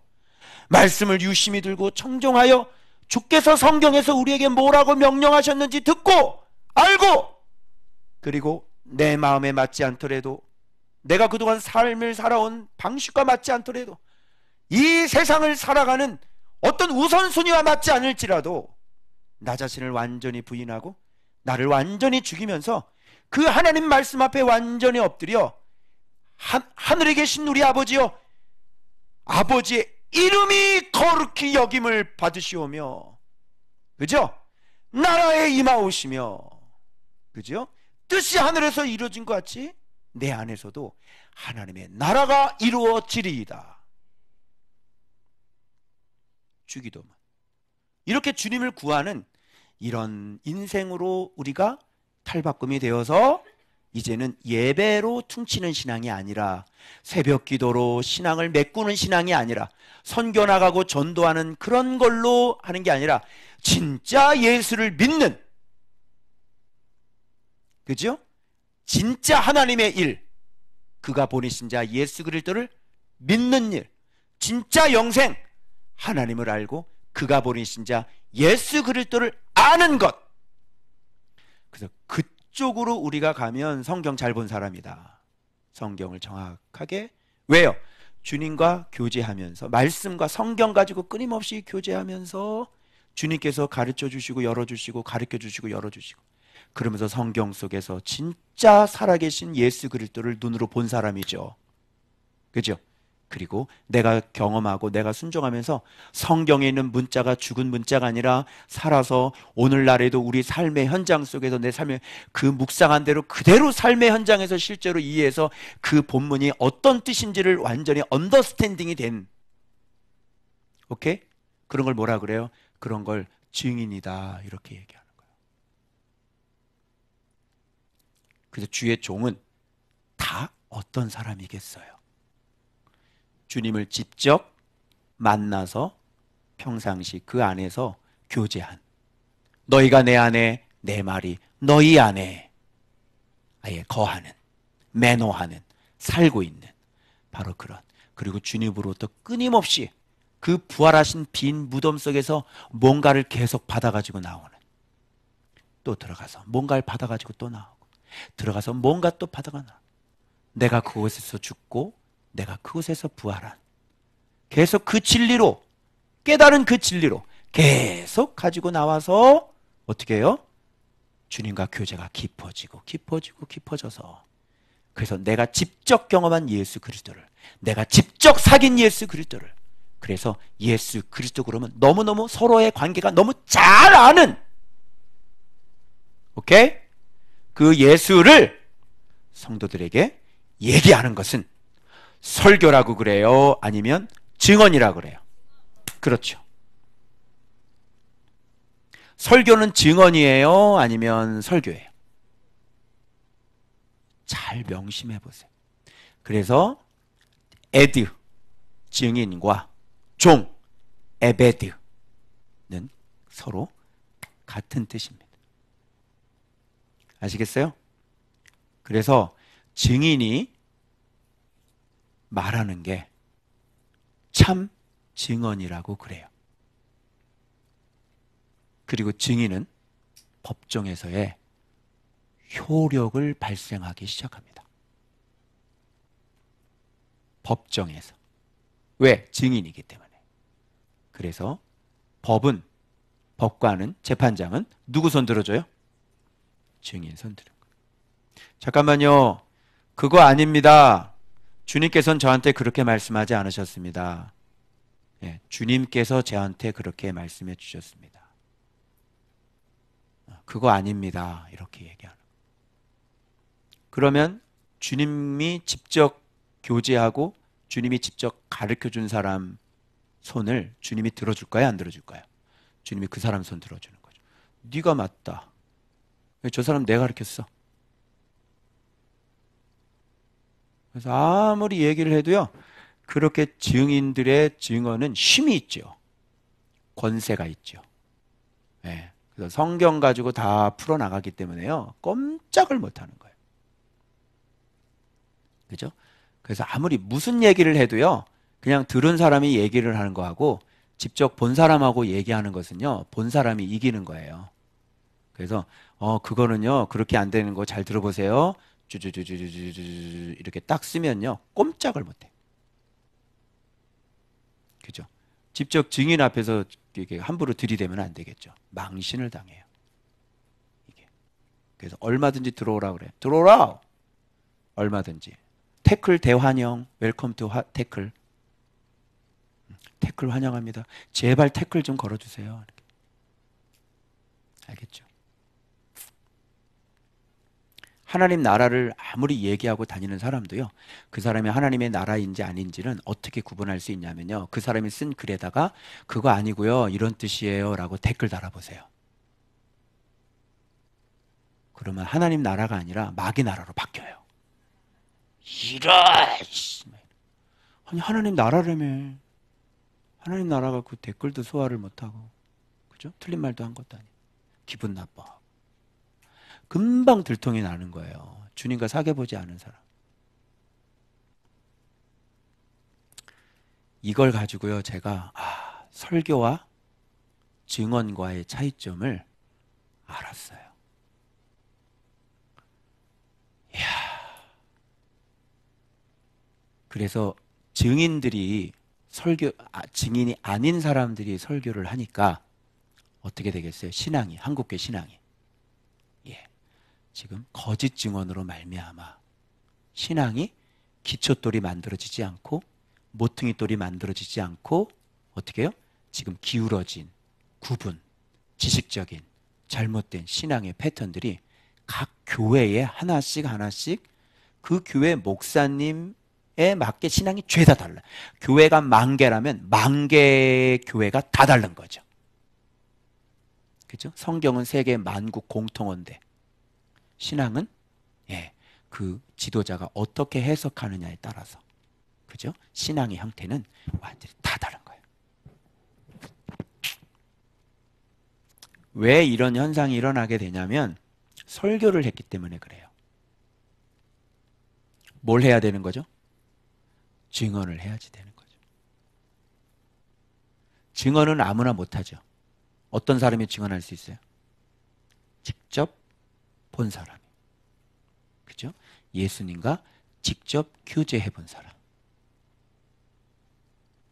말씀을 유심히 들고 청종하여 주께서 성경에서 우리에게 뭐라고 명령하셨는지 듣고 알고, 그리고 내 마음에 맞지 않더라도, 내가 그동안 삶을 살아온 방식과 맞지 않더라도, 이 세상을 살아가는 어떤 우선순위와 맞지 않을지라도 나 자신을 완전히 부인하고 나를 완전히 죽이면서 그 하나님 말씀 앞에 완전히 엎드려 하늘에 계신 우리 아버지여, 아버지의 이름이 거룩히 여김을 받으시오며, 그죠? 나라에 임하오시며, 그죠? 뜻이 하늘에서 이루어진 것 같이 내 안에서도 하나님의 나라가 이루어지리이다. 주기도문. 이렇게 주님을 구하는 이런 인생으로 우리가 탈바꿈이 되어서 이제는 예배로 퉁치는 신앙이 아니라, 새벽 기도로 신앙을 메꾸는 신앙이 아니라, 선교 나가고 전도하는 그런 걸로 하는 게 아니라 진짜 예수를 믿는, 그죠? 진짜 하나님의 일, 그가 보내신 자 예수 그리스도를 믿는 일, 진짜 영생, 하나님을 알고 그가 보내신 자 예수 그리스도를 아는 것. 그래서 그쪽으로 우리가 가면 성경 잘 본 사람이다. 성경을 정확하게, 왜요? 주님과 교제하면서, 말씀과 성경 가지고 끊임없이 교제하면서 주님께서 가르쳐 주시고 열어주시고 가르쳐 주시고 열어주시고, 그러면서 성경 속에서 진짜 살아계신 예수 그리스도를 눈으로 본 사람이죠. 그죠? 그리고 내가 경험하고 내가 순종하면서 성경에 있는 문자가 죽은 문자가 아니라 살아서 오늘날에도 우리 삶의 현장 속에서 내 삶의 그 묵상한 대로 그대로 삶의 현장에서 실제로 이해해서 그 본문이 어떤 뜻인지를 완전히 언더스탠딩이 된, 오케이? 그런 걸 뭐라 그래요? 그런 걸 증인이다, 이렇게 얘기하는 거예요. 그래서 주의 종은 다 어떤 사람이겠어요? 주님을 직접 만나서 평상시 그 안에서 교제한, 너희가 내 안에 내 말이 너희 안에, 아예 거하는, 매너하는, 살고 있는 바로 그런, 그리고 주님으로부터 끊임없이 그 부활하신 빈 무덤 속에서 뭔가를 계속 받아가지고 나오는, 또 들어가서 뭔가를 받아가지고 또 나오고, 들어가서 뭔가 또 받아가 나오고, 내가 그곳에서 죽고 내가 그곳에서 부활한, 계속 그 진리로, 깨달은 그 진리로 계속 가지고 나와서 어떻게 해요? 주님과 교제가 깊어지고 깊어지고 깊어져서, 그래서 내가 직접 경험한 예수 그리스도를, 내가 직접 사귄 예수 그리스도를, 그래서 예수 그리스도 그러면 너무너무 서로의 관계가 너무 잘 아는, 오케이? 그 예수를 성도들에게 얘기하는 것은 설교라고 그래요? 아니면 증언이라고 그래요? 그렇죠. 설교는 증언이에요? 아니면 설교예요? 잘 명심해 보세요. 그래서 에드, 증인과 종, 에베드는 서로 같은 뜻입니다. 아시겠어요? 그래서 증인이 말하는 게 참 증언이라고 그래요. 그리고 증인은 법정에서의 효력을 발생하기 시작합니다. 법정에서. 왜? 증인이기 때문에. 그래서 법관은, 재판장은 누구 손 들어줘요? 증인 손 들어요. 잠깐만요. 그거 아닙니다. 주님께서는 저한테 그렇게 말씀하지 않으셨습니다. 예, 주님께서 저한테 그렇게 말씀해 주셨습니다. 그거 아닙니다. 이렇게 얘기하는. 그러면 주님이 직접 교제하고 주님이 직접 가르쳐 준 사람 손을 주님이 들어줄까요? 안 들어줄까요? 주님이 그 사람 손 들어주는 거죠. 네가 맞다. 저 사람 내가 가르쳤어. 그래서 아무리 얘기를 해도요, 그렇게 증인들의 증언은 힘이 있죠. 권세가 있죠. 네. 그래서 성경 가지고 다 풀어나가기 때문에요, 꼼짝을 못하는 거예요. 그죠? 그래서 아무리 무슨 얘기를 해도요, 그냥 들은 사람이 얘기를 하는 거하고 직접 본 사람하고 얘기하는 것은요, 본 사람이 이기는 거예요. 그래서 그거는요, 그렇게 안 되는 거 잘 들어보세요. 쭈쭈쭈쭈쭈쭈 이렇게 딱 쓰면요, 꼼짝을 못해. 그죠? 직접 증인 앞에서 이게 함부로 들이대면 안 되겠죠. 망신을 당해요. 이게. 그래서 얼마든지 들어오라 그래. 들어오라. 얼마든지. 태클 대환영. 웰컴 투 태클. 태클 환영합니다. 제발 태클 좀 걸어주세요. 이렇게. 알겠죠? 하나님 나라를 아무리 얘기하고 다니는 사람도요, 그 사람이 하나님의 나라인지 아닌지는 어떻게 구분할 수 있냐면요, 그 사람이 쓴 글에다가 그거 아니고요, 이런 뜻이에요 라고 댓글 달아보세요. 그러면 하나님 나라가 아니라 마귀 나라로 바뀌어요. 아니 하나님 나라라며. 하나님 나라가 그 댓글도 소화를 못하고, 그죠? 틀린 말도 한 것도 아니고 기분 나빠. 금방 들통이 나는 거예요. 주님과 사귀어보지 않은 사람. 이걸 가지고요, 제가 설교와 증언과의 차이점을 알았어요. 이야. 그래서 증인이 아닌 사람들이 설교를 하니까 어떻게 되겠어요? 신앙이, 한국교 신앙이. 예. 지금 거짓 증언으로 말미암아 신앙이 기초돌이 만들어지지 않고 모퉁이돌이 만들어지지 않고 어떻게 해요? 지금 기울어진 구분, 지식적인 잘못된 신앙의 패턴들이 각 교회에 하나씩 그 교회 목사님에 맞게 신앙이 죄다 달라. 교회가 10,000개라면 10,000개 교회가 다 다른 거죠. 그죠? 성경은 세계 만국 공통어인데 신앙은 그 지도자가 어떻게 해석하느냐에 따라서, 그죠? 신앙의 형태는 완전히 다 다른 거예요. 왜 이런 현상이 일어나게 되냐면 설교를 했기 때문에 그래요. 뭘 해야 되는 거죠? 증언을 해야지 되는 거죠. 증언은 아무나 못하죠. 어떤 사람이 증언할 수 있어요? 직접 본 사람이. 그죠? 예수님과 직접 교제해 본 사람.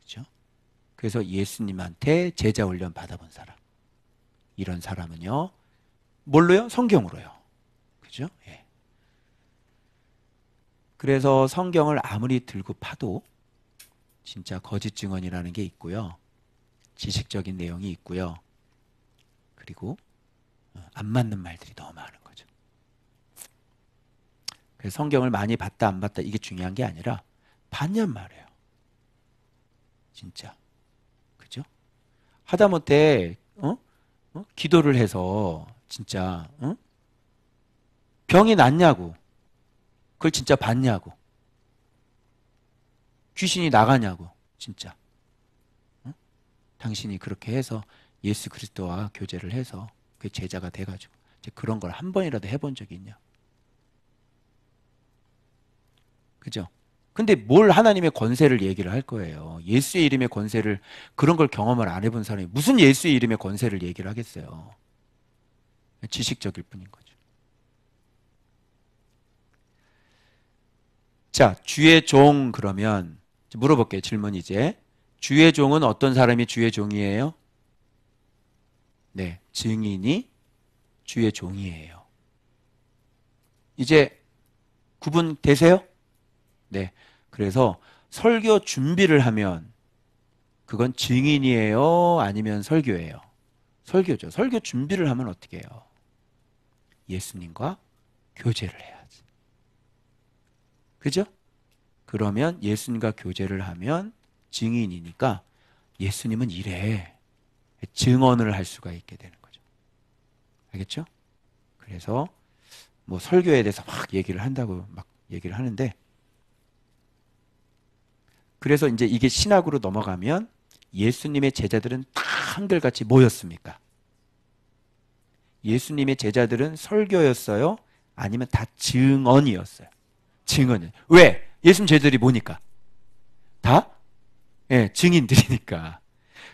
그죠? 그래서 예수님한테 제자 훈련 받아본 사람. 이런 사람은요, 뭘로요? 성경으로요. 그죠? 예. 그래서 성경을 아무리 들고 파도 진짜 거짓 증언이라는 게 있고요. 지식적인 내용이 있고요. 그리고 안 맞는 말들이 너무 많은 거죠. 그래서 성경을 많이 봤다 안 봤다 이게 중요한 게 아니라 봤냔 말이에요. 진짜. 그죠? 하다못해 기도를 해서 진짜 병이 낫냐고, 그걸 진짜 봤냐고, 귀신이 나가냐고, 진짜. 당신이 그렇게 해서 예수 그리스도와 교제를 해서 그 제자가 돼가지고 이제 그런 걸 한 번이라도 해본 적이 있냐? 그죠? 근데 뭘 하나님의 권세를 얘기를 할 거예요. 예수의 이름의 권세를, 그런 걸 경험을 안 해본 사람이 무슨 예수의 이름의 권세를 얘기를 하겠어요. 지식적일 뿐인 거죠. 자, 주의 종, 그러면 물어볼게요. 질문 이제. 주의 종은 어떤 사람이 주의 종이에요? 네, 증인이 주의 종이에요. 이제 구분 되세요? 네. 그래서 설교 준비를 하면 그건 증인이에요? 아니면 설교예요? 설교죠. 설교 준비를 하면 어떻게 해요? 예수님과 교제를 해야지. 그죠? 그러면 예수님과 교제를 하면 증인이니까 예수님은 이래. 증언을 할 수가 있게 되는 거죠. 알겠죠? 그래서 뭐 설교에 대해서 막 얘기를 한다고 막 얘기를 하는데, 그래서 이제 이게 신학으로 넘어가면 예수님의 제자들은 다 한결같이 모였습니까? 예수님의 제자들은 설교였어요? 아니면 다 증언이었어요? 증언이에요. 왜? 예수님 제자들이 뭐니까? 다? 예, 증인들이니까.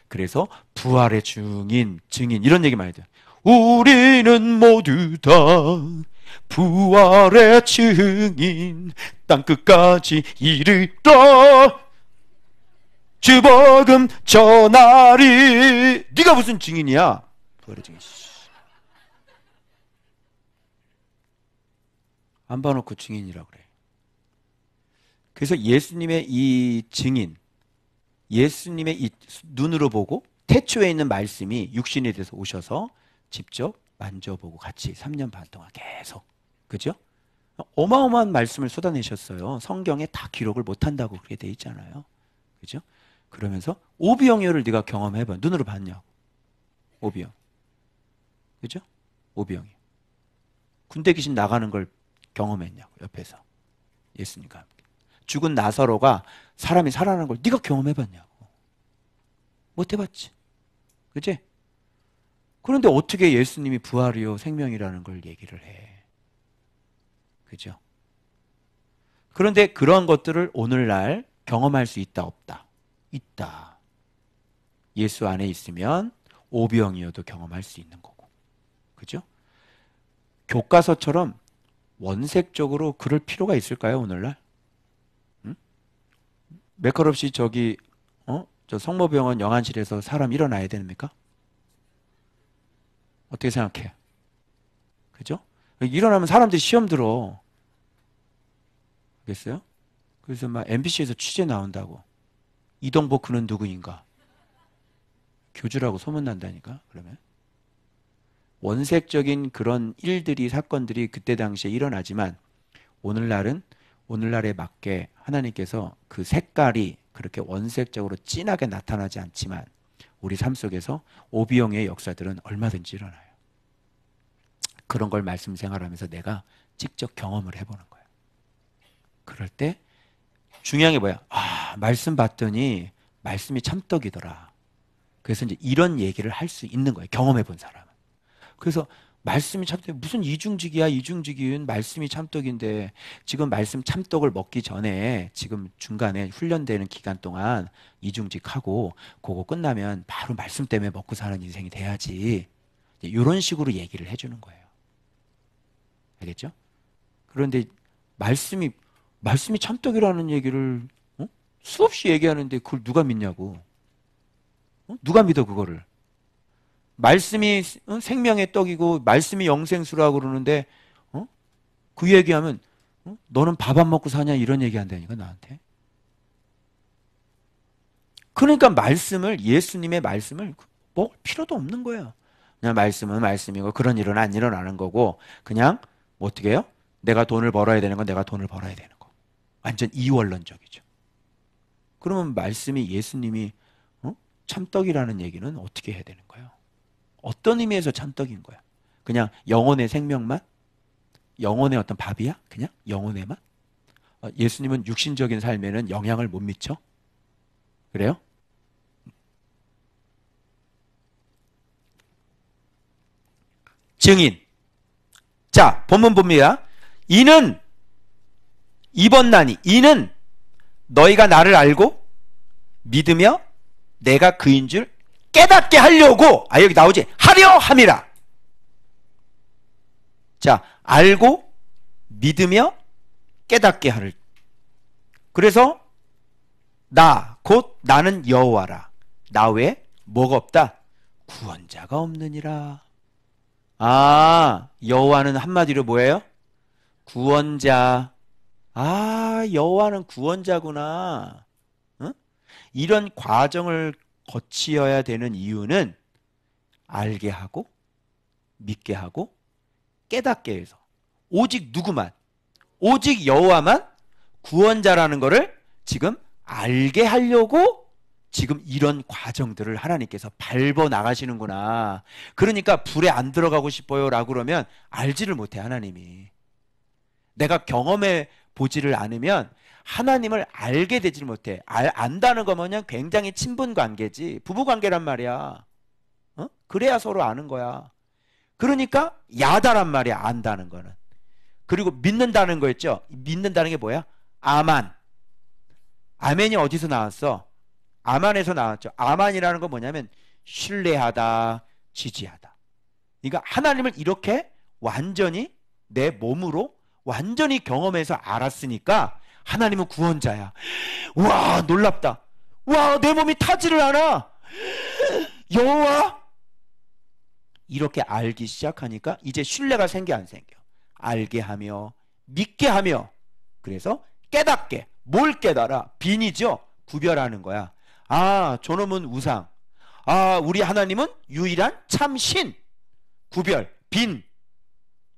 그래서 부활의 증인, 증인 이런 얘기 많이 돼요. 우리는 모두 다 부활의 증인, 땅끝까지 이르러 주복음 전하리. 네가 무슨 증인이야? 부활의 증인. 안 봐놓고 증인이라고 그래. 그래서 예수님의 이 증인, 예수님의 이 눈으로 보고 태초에 있는 말씀이 육신이 돼서 오셔서 직접 만져보고 같이 3년 반 동안 계속, 그죠? 어마어마한 말씀을 쏟아내셨어요. 성경에 다 기록을 못한다고 그렇게 돼 있잖아요. 그죠? 그러면서 오병이어를 네가 경험해봐. 눈으로 봤냐고. 오병. 그죠? 오병이어. 군대 귀신 나가는 걸 경험했냐고. 옆에서 예수님과 함께. 죽은 나사로가 사람이 살아나는 걸 네가 경험해봤냐고. 못 해봤지. 그치? 그런데 어떻게 예수님이 부활이요 생명이라는 걸 얘기를 해. 그죠? 그런데 그런 것들을 오늘날 경험할 수 있다 없다? 있다. 예수 안에 있으면 오병이어도 경험할 수 있는 거고. 그죠? 교과서처럼 원색적으로 그럴 필요가 있을까요 오늘날? 응? 매컬없이 저기 저 성모병원 영안실에서 사람 일어나야 됩니까? 어떻게 생각해? 그죠? 일어나면 사람들이 시험 들어. 알겠어요? 그래서 막 MBC에서 취재 나온다고. 이동복 그는 누구인가? 교주라고 소문난다니까. 그러면 원색적인 그런 일들이, 사건들이 그때 당시에 일어나지만 오늘날에 맞게 하나님께서 그 색깔이 그렇게 원색적으로 진하게 나타나지 않지만 우리 삶 속에서 오비영의 역사들은 얼마든지 일어나요. 그런 걸 말씀 생활하면서 내가 직접 경험을 해보는 거예요. 그럴 때 중요한 게 뭐야? 아, 말씀 봤더니 말씀이 참떡이더라. 그래서 이제 이런 얘기를 할 수 있는 거예요. 경험해 본 사람은. 그래서 말씀이 참떡이 무슨 이중직이야. 이중직이은 말씀이 참떡인데 지금 말씀 참떡을 먹기 전에 지금 중간에 훈련되는 기간 동안 이중직하고 그거 끝나면 바로 말씀 때문에 먹고 사는 인생이 돼야지. 이런 식으로 얘기를 해주는 거예요. 알겠죠? 그런데 말씀이 참떡이라는 얘기를 수없이 얘기하는데 그걸 누가 믿냐고. 누가 믿어 그거를. 말씀이 생명의 떡이고 말씀이 영생수라고 그러는데 그 얘기하면 너는 밥 안 먹고 사냐 이런 얘기한다니까 나한테. 그러니까 예수님의 말씀을 먹을 필요도 없는 거예요. 그냥 말씀은 말씀이고 그런 일은 안 일어나는 거고 그냥 어떻게 해요? 내가 돈을 벌어야 되는 건 내가 돈을 벌어야 되는 거. 완전 이원론적이죠. 그러면 말씀이 예수님이 참떡이라는 얘기는 어떻게 해야 되는 거예요? 어떤 의미에서 참떡인 거야? 그냥 영혼의 생명만? 영혼의 어떤 밥이야? 그냥 영혼의만? 예수님은 육신적인 삶에는 영향을 못 미쳐? 그래요? 증인. 자, 본문 봅니다. 이번 난이 이는 너희가 나를 알고 믿으며 내가 그인 줄 깨닫게 하려고 여기 나오지 하려 함이라. 자, 알고 믿으며 깨닫게 하를. 그래서 곧 나는 여호와라. 나 외에 뭐가 없다? 구원자가 없느니라. 여호와는 한마디로 뭐예요? 구원자. 여호와는 구원자구나. 이런 과정을 거치어야 되는 이유는 알게 하고 믿게 하고 깨닫게 해서 오직 누구만? 오직 여호와만 구원자라는 것을 지금 알게 하려고 지금 이런 과정들을 하나님께서 밟아 나가시는구나. 그러니까 불에 안 들어가고 싶어요 라고 그러면 알지를 못해 하나님이. 내가 경험해 보지를 않으면 하나님을 알게 되질 못해. 안다는 거 뭐냐? 굉장히 친분 관계지. 부부 관계란 말이야. 그래야 서로 아는 거야. 그러니까 야다란 말이야. 안다는 거는. 그리고 믿는다는 거 있죠? 믿는다는 게 뭐야? 아만. 아멘이 어디서 나왔어? 아만에서 나왔죠. 아만이라는 건 뭐냐면 신뢰하다, 지지하다. 그러니까 하나님을 이렇게 완전히 내 몸으로 완전히 경험해서 알았으니까 하나님은 구원자야. 와, 놀랍다. 와, 내 몸이 타지를 않아. 여호와. 이렇게 알기 시작하니까 이제 신뢰가 생겨 안 생겨? 알게 하며 믿게 하며 그래서 깨닫게. 뭘 깨달아? 빈이죠. 구별하는 거야. 저놈은 우상. 우리 하나님은 유일한 참신. 구별, 빈.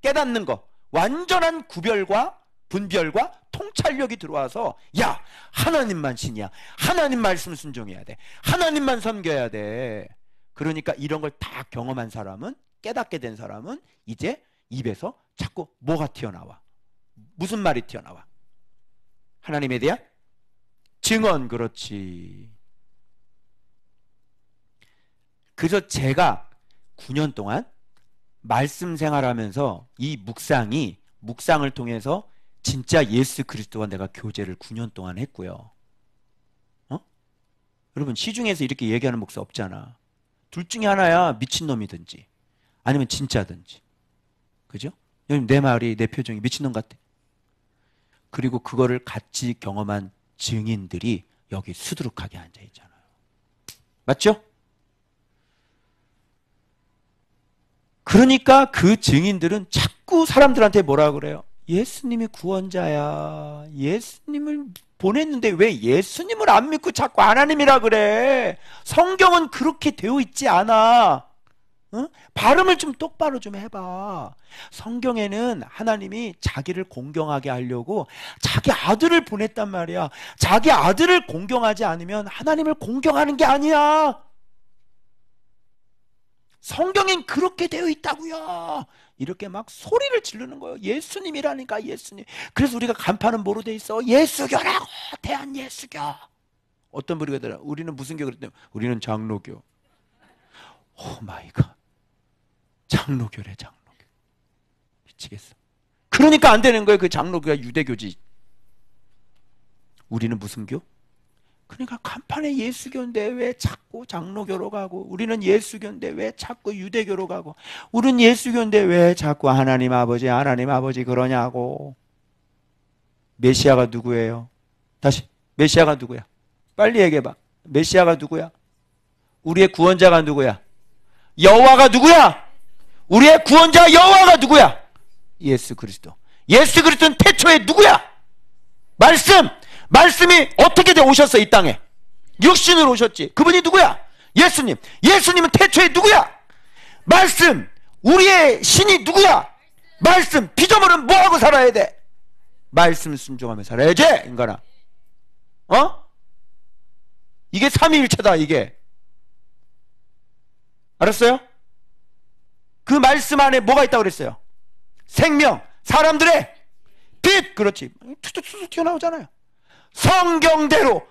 깨닫는 거. 완전한 구별과 분별과 통찰력이 들어와서 하나님만 신이야. 하나님 말씀 순종해야 돼. 하나님만 섬겨야 돼. 그러니까 이런 걸 다 경험한 사람은, 깨닫게 된 사람은 이제 입에서 자꾸 뭐가 튀어나와? 무슨 말이 튀어나와? 하나님에 대한 증언. 그렇지. 그래서 제가 9년 동안 말씀 생활하면서 이 묵상을 통해서 진짜 예수 그리스도와 내가 교제를 9년 동안 했고요. 여러분 시중에서 이렇게 얘기하는 목사 없잖아. 둘 중에 하나야. 미친놈이든지 아니면 진짜든지. 그죠? 여러분 내 말이, 내 표정이 미친놈 같아. 그리고 그거를 같이 경험한 증인들이 여기 수두룩하게 앉아 있잖아요. 맞죠? 그러니까 그 증인들은 자꾸 사람들한테 뭐라 그래요? 예수님이 구원자야. 예수님을 보냈는데 왜 예수님을 안 믿고 자꾸 하나님이라 그래? 성경은 그렇게 되어 있지 않아. 발음을 좀 똑바로 좀 해봐. 성경에는 하나님이 자기를 공경하게 하려고 자기 아들을 보냈단 말이야. 자기 아들을 공경하지 않으면 하나님을 공경하는 게 아니야. 성경엔 그렇게 되어 있다고요. 이렇게 막 소리를 지르는 거예요. 예수님이라니까, 예수님. 그래서 우리가 간판은 뭐로 돼 있어? 예수교라고. 대한예수교. 어떤 분이 그러더라. 우리는 무슨 교 그랬더니 우리는 장로교. 오 마이 갓. 장로교래, 장로교. 미치겠어. 그러니까 안 되는 거예요. 그 장로교가 유대교지. 우리는 무슨 교? 그러니까 간판에 예수교인데 왜 자꾸 장로교로 가고, 우리는 예수교인데 왜 자꾸 유대교로 가고, 우리는 예수교인데 왜 자꾸 하나님 아버지 그러냐고. 메시아가 누구예요? 다시, 메시아가 누구야? 빨리 얘기해봐. 메시아가 누구야? 우리의 구원자가 누구야? 여호와가 누구야? 우리의 구원자 여호와가 누구야? 예수 그리스도. 예수 그리스도는 태초에 누구야? 말씀이 어떻게 돼 오셨어? 이 땅에 육신으로 오셨지. 그분이 누구야? 예수님. 예수님은 태초에 누구야? 말씀. 우리의 신이 누구야? 말씀. 피조물은 뭐하고 살아야 돼? 말씀 순종하며 살아야지, 인간아. 이게 삼위일체다. 이게 알았어요? 그 말씀 안에 뭐가 있다고 그랬어요? 생명, 사람들의 빛. 그렇지. 툭툭툭 튀어나오잖아요. 성경대로.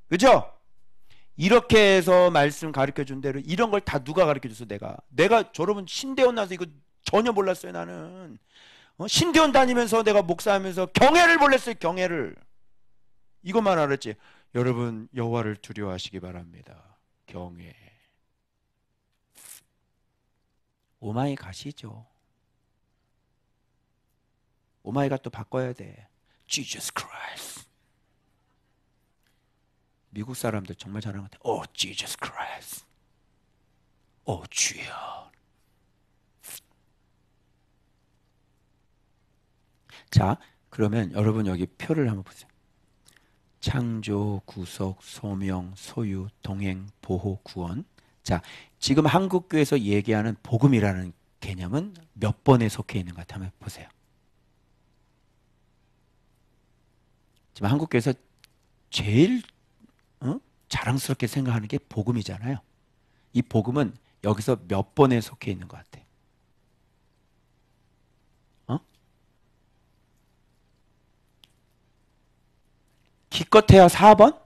그죠? 이렇게 해서 말씀 가르쳐준 대로 이런 걸 다 누가 가르쳐줬어? 내가 여러분 신대원 나서 이거 전혀 몰랐어요. 나는 신대원 다니면서 내가 목사하면서 경애를 몰랐어요. 경애를. 이것만 알았지. 여러분 여호와를 두려워하시기 바랍니다. 경외. 오마이 가시죠. 오마이가 또 바꿔야 돼. Jesus Christ. 미국 사람들 정말 잘하는 것 같아. 오, Jesus Christ. 오, 주여. 자, 그러면 여러분 여기 표를 한번 보세요. 창조, 구속, 소명, 소유, 동행, 보호, 구원. 자, 지금 한국교회에서 얘기하는 복음이라는 개념은 몇 번에 속해 있는 것 같아요? 한번 보세요. 지금 한국교회에서 제일 자랑스럽게 생각하는 게 복음이잖아요. 이 복음은 여기서 몇 번에 속해 있는 것 같아요? 기껏해야 4번?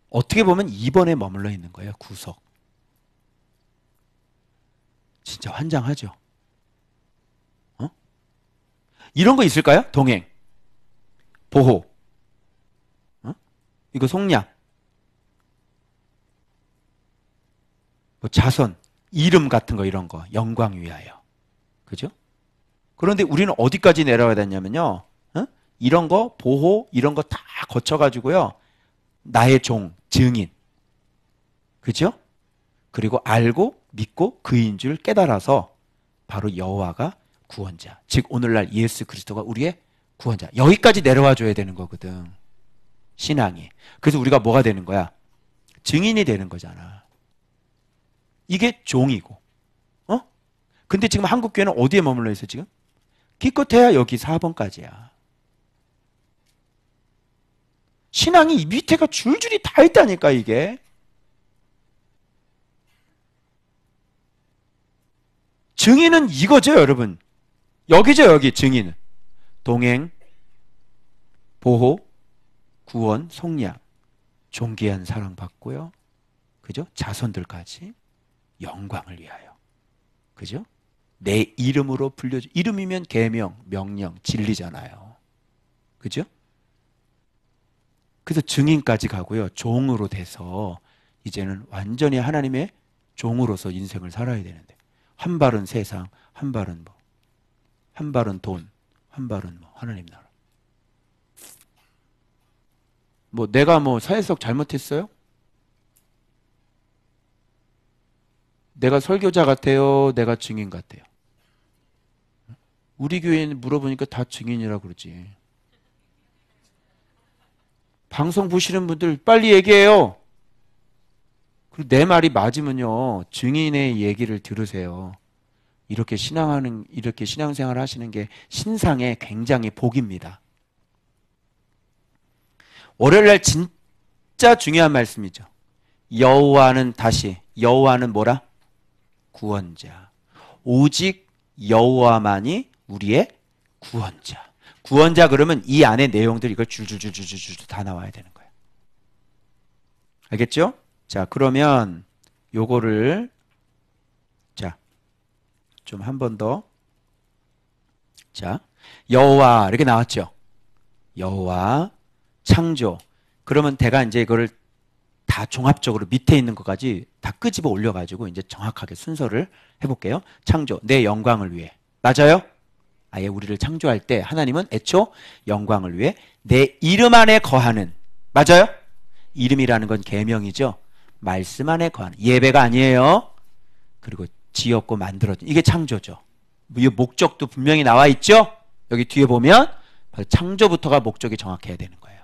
어떻게 보면 2번에 머물러 있는 거예요. 구속. 진짜 환장하죠. 이런 거 있을까요? 동행, 보호, 이거 속량, 뭐 자선, 이름 같은 거 이런 거 영광 위하여. 그죠? 그런데 우리는 어디까지 내려가야 되냐면요. 이런 거 보호 이런 거 다 거쳐가지고요. 나의 종, 증인. 그죠? 그리고 알고 믿고 그인 줄 깨달아서 바로 여호와가 구원자. 즉 오늘날 예수 그리스도가 우리의 구원자. 여기까지 내려와 줘야 되는 거거든. 신앙이. 그래서 우리가 뭐가 되는 거야? 증인이 되는 거잖아. 이게 종이고. 근데 지금 한국교회는 어디에 머물러 있어 지금? 기껏해야 여기 4번까지야. 신앙이 이 밑에가 줄줄이 다 있다니까 이게. 증인은 이거죠 여러분. 여기죠 여기 증인은. 동행, 보호, 구원, 속량, 존귀한 사랑받고요. 그죠? 자손들까지 영광을 위하여. 그죠? 내 이름으로 불려주. 이름이면 계명, 명령, 진리잖아요. 그죠? 그래서 증인까지 가고요. 종으로 돼서 이제는 완전히 하나님의 종으로서 인생을 살아야 되는데 한 발은 세상, 한 발은 뭐, 한 발은 돈, 한 발은 뭐 하나님 나라. 뭐 내가 뭐 사회적 잘못했어요? 내가 설교자 같아요? 내가 증인 같아요? 우리 교회는 물어보니까 다 증인이라고 그러지. 방송 보시는 분들 빨리 얘기해요. 그리고 내 말이 맞으면요. 증인의 얘기를 들으세요. 이렇게 신앙생활 하시는 게 신상에 굉장히 복입니다. 월요일날 진짜 중요한 말씀이죠. 여호와는 뭐라? 구원자. 오직 여호와만이 우리의 구원자. 구원자 그러면 이 안에 내용들 이걸 줄줄줄줄줄 다 나와야 되는 거예요. 알겠죠? 자, 그러면 요거를 자, 좀 한 번 더. 자, 여호와 이렇게 나왔죠. 여호와 창조. 그러면 내가 이제 이거를 다 종합적으로 밑에 있는 것까지 다 끄집어 올려가지고 이제 정확하게 순서를 해볼게요. 창조, 내 영광을 위해. 맞아요? 아예 우리를 창조할 때 하나님은 애초 영광을 위해 내 이름 안에 거하는. 맞아요? 이름이라는 건 계명이죠. 말씀 안에 거하는. 예배가 아니에요. 그리고 지었고 만들어진. 이게 창조죠. 이 목적도 분명히 나와 있죠. 여기 뒤에 보면 창조부터가 목적이 정확해야 되는 거예요.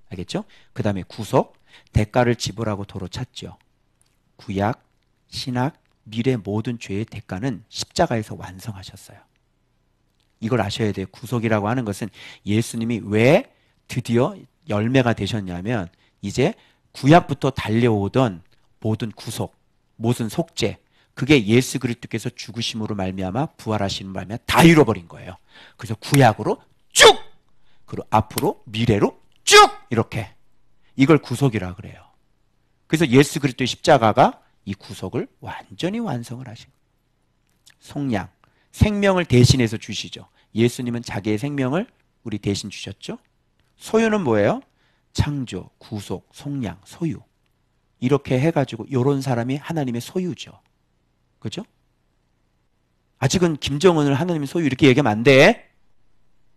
알겠죠? 그 다음에 구속, 대가를 지불하고 도로 찾죠. 구약, 신약, 미래 모든 죄의 대가는 십자가에서 완성하셨어요. 이걸 아셔야 돼요. 구속이라고 하는 것은 예수님이 왜 드디어 열매가 되셨냐면 이제 구약부터 달려오던 모든 구속, 모든 속죄, 그게 예수 그리스도께서 죽으심으로 말미암아 부활하시는 말미암아 다 이뤄버린 거예요. 그래서 구약으로 쭉, 그리고 앞으로 미래로 쭉 이렇게, 이걸 구속이라 그래요. 그래서 예수 그리스도의 십자가가 이 구속을 완전히 완성을 하신 거예요. 속량, 생명을 대신해서 주시죠. 예수님은 자기의 생명을 우리 대신 주셨죠. 소유는 뭐예요? 창조, 구속, 속량, 소유. 이렇게 해가지고 이런 사람이 하나님의 소유죠. 그죠? 아직은 김정은을 하나님의 소유 이렇게 얘기하면 안 돼.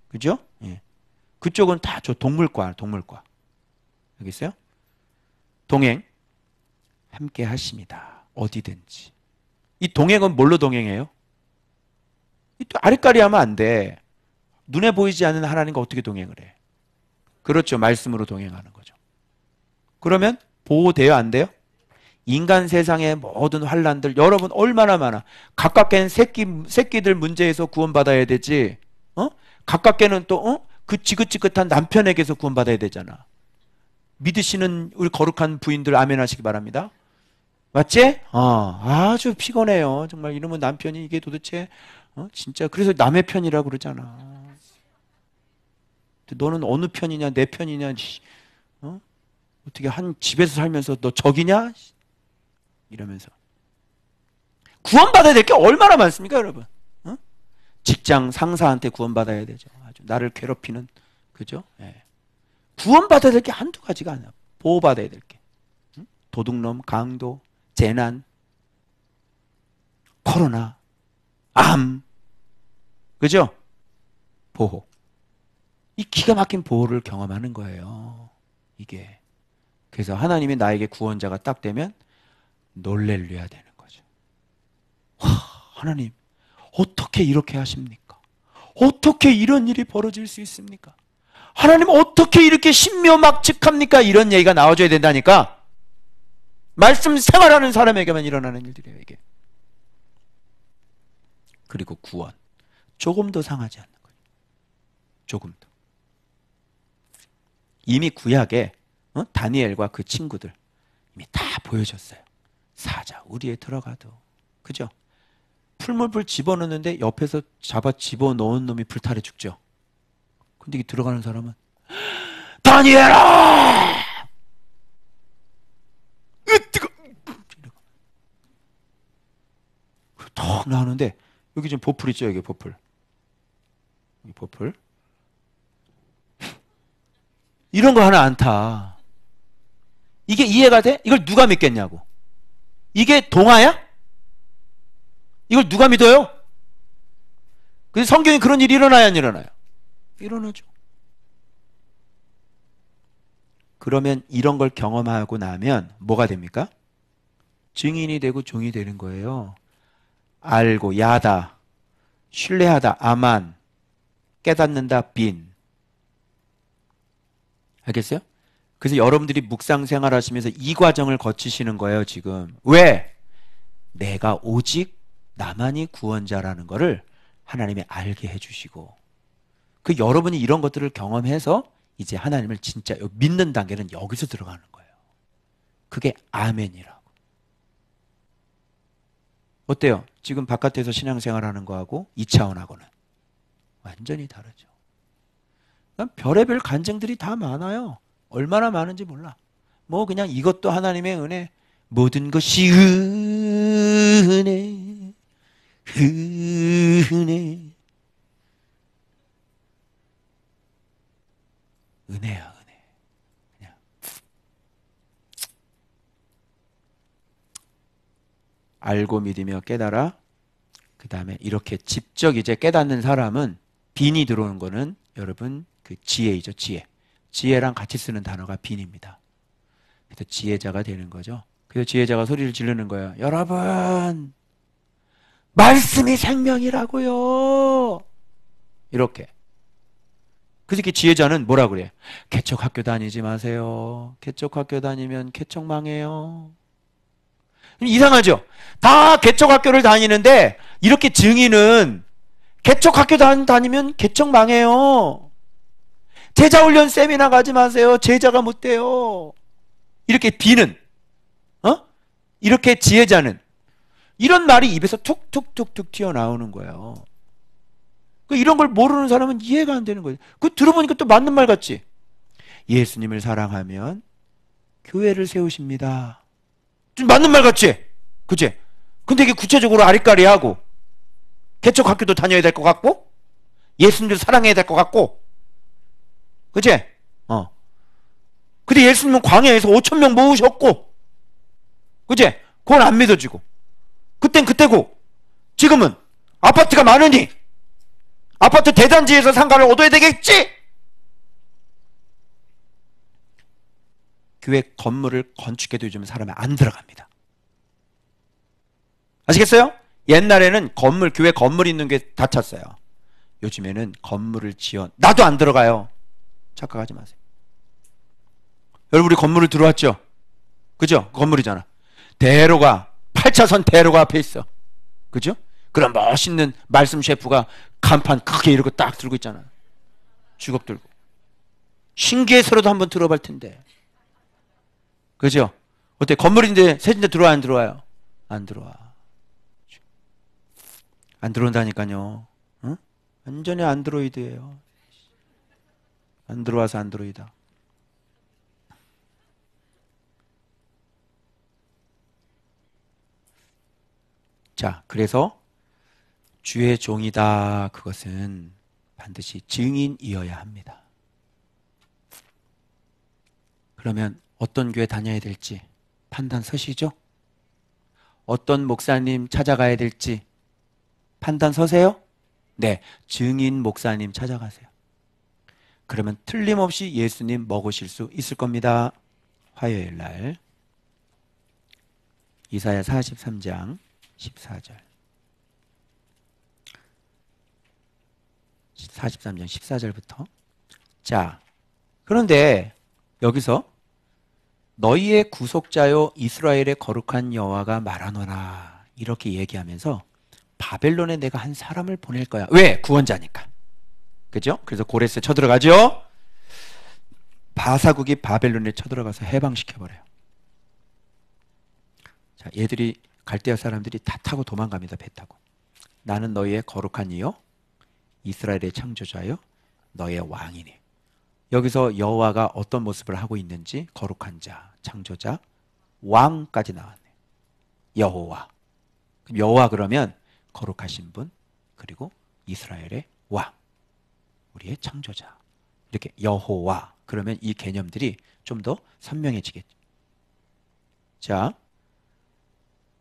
그죠? 예. 그쪽은 다 저 동물과. 알겠어요? 동행 함께 하십니다. 어디든지. 이 동행은 뭘로 동행해요? 또 아리까리 하면 안 돼. 눈에 보이지 않는 하나님과 어떻게 동행을 해? 그렇죠. 말씀으로 동행하는 거죠. 그러면 보호돼요? 안 돼요? 인간 세상의 모든 환란들 여러분 얼마나 많아. 가깝게는 새끼들 문제에서 구원받아야 되지. 가깝게는 또 그 지긋지긋한 남편에게서 구원받아야 되잖아. 믿으시는 우리 거룩한 부인들 아멘 하시기 바랍니다. 맞지? 아주 피곤해요. 정말 이러면 남편이 이게 도대체 진짜 그래서 남의 편이라고 그러잖아. 너는 어느 편이냐 내 편이냐 어떻게 한 집에서 살면서 너 적이냐? 이러면서 구원받아야 될 게 얼마나 많습니까 여러분? 직장 상사한테 구원받아야 되죠. 아주 나를 괴롭히는, 그죠? 예. 구원받아야 될 게 한두 가지가 아니야. 보호받아야 될 게. 도둑놈, 강도, 재난, 코로나, 암, 그죠? 보호. 이 기가 막힌 보호를 경험하는 거예요. 이게. 그래서 하나님이 나에게 구원자가 딱 되면 놀래려야 되는 거죠. 와, 하나님 어떻게 이렇게 하십니까? 어떻게 이런 일이 벌어질 수 있습니까? 하나님 어떻게 이렇게 신묘막측합니까? 이런 얘기가 나와줘야 된다니까. 말씀 생활하는 사람에게만 일어나는 일들이에요 이게. 그리고 구원. 조금도 상하지 않는 거예요. 조금도. 이미 구약에 다니엘과 그 친구들 이미 다 보여줬어요. 사자 우리에 들어가도, 그죠? 풀물불 집어넣는데 옆에서 잡아 집어넣은 놈이 불타래 죽죠. 근데 이 들어가는 사람은 다니엘아! 뜨거! 턱 나오는데 여기 지금 보풀 있죠. 여기 보풀. 여기 보풀. 이런 거 하나 안 타. 이게 이해가 돼? 이걸 누가 믿겠냐고. 이게 동화야? 이걸 누가 믿어요? 그래서 성경에 그런 일이 일어나야 안 일어나요? 일어나죠. 그러면 이런 걸 경험하고 나면 뭐가 됩니까? 증인이 되고 종이 되는 거예요. 알고 야다, 신뢰하다 아만, 깨닫는다 빈. 알겠어요? 그래서 여러분들이 묵상 생활하시면서 이 과정을 거치시는 거예요 지금. 왜? 내가 오직 나만이 구원자라는 것을 하나님이 알게 해주시고, 그 여러분이 이런 것들을 경험해서 이제 하나님을 진짜 믿는 단계는 여기서 들어가는 거예요. 그게 아멘이라고. 어때요? 지금 바깥에서 신앙생활하는 거하고 2차원하고는 완전히 다르죠. 별의별 간증들이 다 많아요. 얼마나 많은지 몰라. 뭐 그냥 이것도 하나님의 은혜, 모든 것이 은혜 알고 믿으며 깨달아. 그 다음에 이렇게 직접 이제 깨닫는 사람은 빈이 들어오는 거는 여러분 그 지혜이죠. 지혜랑 같이 쓰는 단어가 빈입니다. 그래서 지혜자가 되는 거죠. 그래서 지혜자가 소리를 지르는 거예요. 여러분 말씀이 생명이라고요. 이렇게. 그래서 그 지혜자는 뭐라 그래? 개척학교 다니지 마세요. 개척학교 다니면 개척 망해요. 이상하죠? 다 개척학교를 다니는데 이렇게 증인은 개척학교 다니면 개척 망해요. 제자훈련 세미나 가지 마세요. 제자가 못 돼요. 이렇게 비는 이렇게 지혜자는 이런 말이 입에서 툭툭툭툭 튀어나오는 거예요. 이런 걸 모르는 사람은 이해가 안 되는 거예요. 그 들어보니까 또 맞는 말 같지? 예수님을 사랑하면 교회를 세우십니다. 좀 맞는 말 같지? 그치? 근데 이게 구체적으로 아리까리하고 개척학교도 다녀야 될 것 같고 예수님도 사랑해야 될 것 같고 그치? 근데 예수님은 광야에서 5,000명 모으셨고 그치? 그건 안 믿어지고 그땐 그때고 지금은 아파트가 많으니 아파트 대단지에서 상가를 얻어야 되겠지? 교회 건물을 건축해도 요즘 사람이 안 들어갑니다. 아시겠어요? 옛날에는 교회 건물 있는 게 다 찼어요. 요즘에는 건물을 나도 안 들어가요. 착각하지 마세요. 여러분 우리 건물을 들어왔죠? 그죠? 건물이잖아. 대로가 8차선 대로가 앞에 있어. 그죠? 그런 멋있는 말씀 셰프가 간판 크게 이러고 딱 들고 있잖아. 주걱 들고. 신기해서라도 한번 들어볼 텐데. 그죠? 어때? 건물인데 새진데 들어와 안 들어와요? 안 들어와. 안 들어온다니까요. 응? 완전히 안드로이드예요. 안 들어와서 안드로이다. 자, 그래서 주의 종이다. 그것은 반드시 증인이어야 합니다. 그러면 어떤 교회 다녀야 될지 판단 서시죠? 어떤 목사님 찾아가야 될지 판단 서세요? 네, 증인 목사님 찾아가세요. 그러면 틀림없이 예수님 먹으실 수 있을 겁니다. 화요일 날 이사야 43장 14절 43장 14절부터 자, 그런데 여기서 너희의 구속자요 이스라엘의 거룩한 여호와가 말하노라 이렇게 얘기하면서 바벨론에 내가 한 사람을 보낼 거야. 왜? 구원자니까. 그죠? 그래서 고레스에 쳐들어가죠. 바사국이 바벨론에 쳐들어가서 해방시켜버려요. 자, 얘들이 갈대아 사람들이 다 타고 도망갑니다. 배 타고. 나는 너희의 거룩한 이요 이스라엘의 창조자요 너희의 왕이니. 여기서 여호와가 어떤 모습을 하고 있는지 거룩한 자, 창조자, 왕까지 나왔네요. 여호와. 여호와 그러면 거룩하신 분 그리고 이스라엘의 왕. 우리의 창조자. 이렇게 여호와 그러면 이 개념들이 좀 더 선명해지겠죠. 자,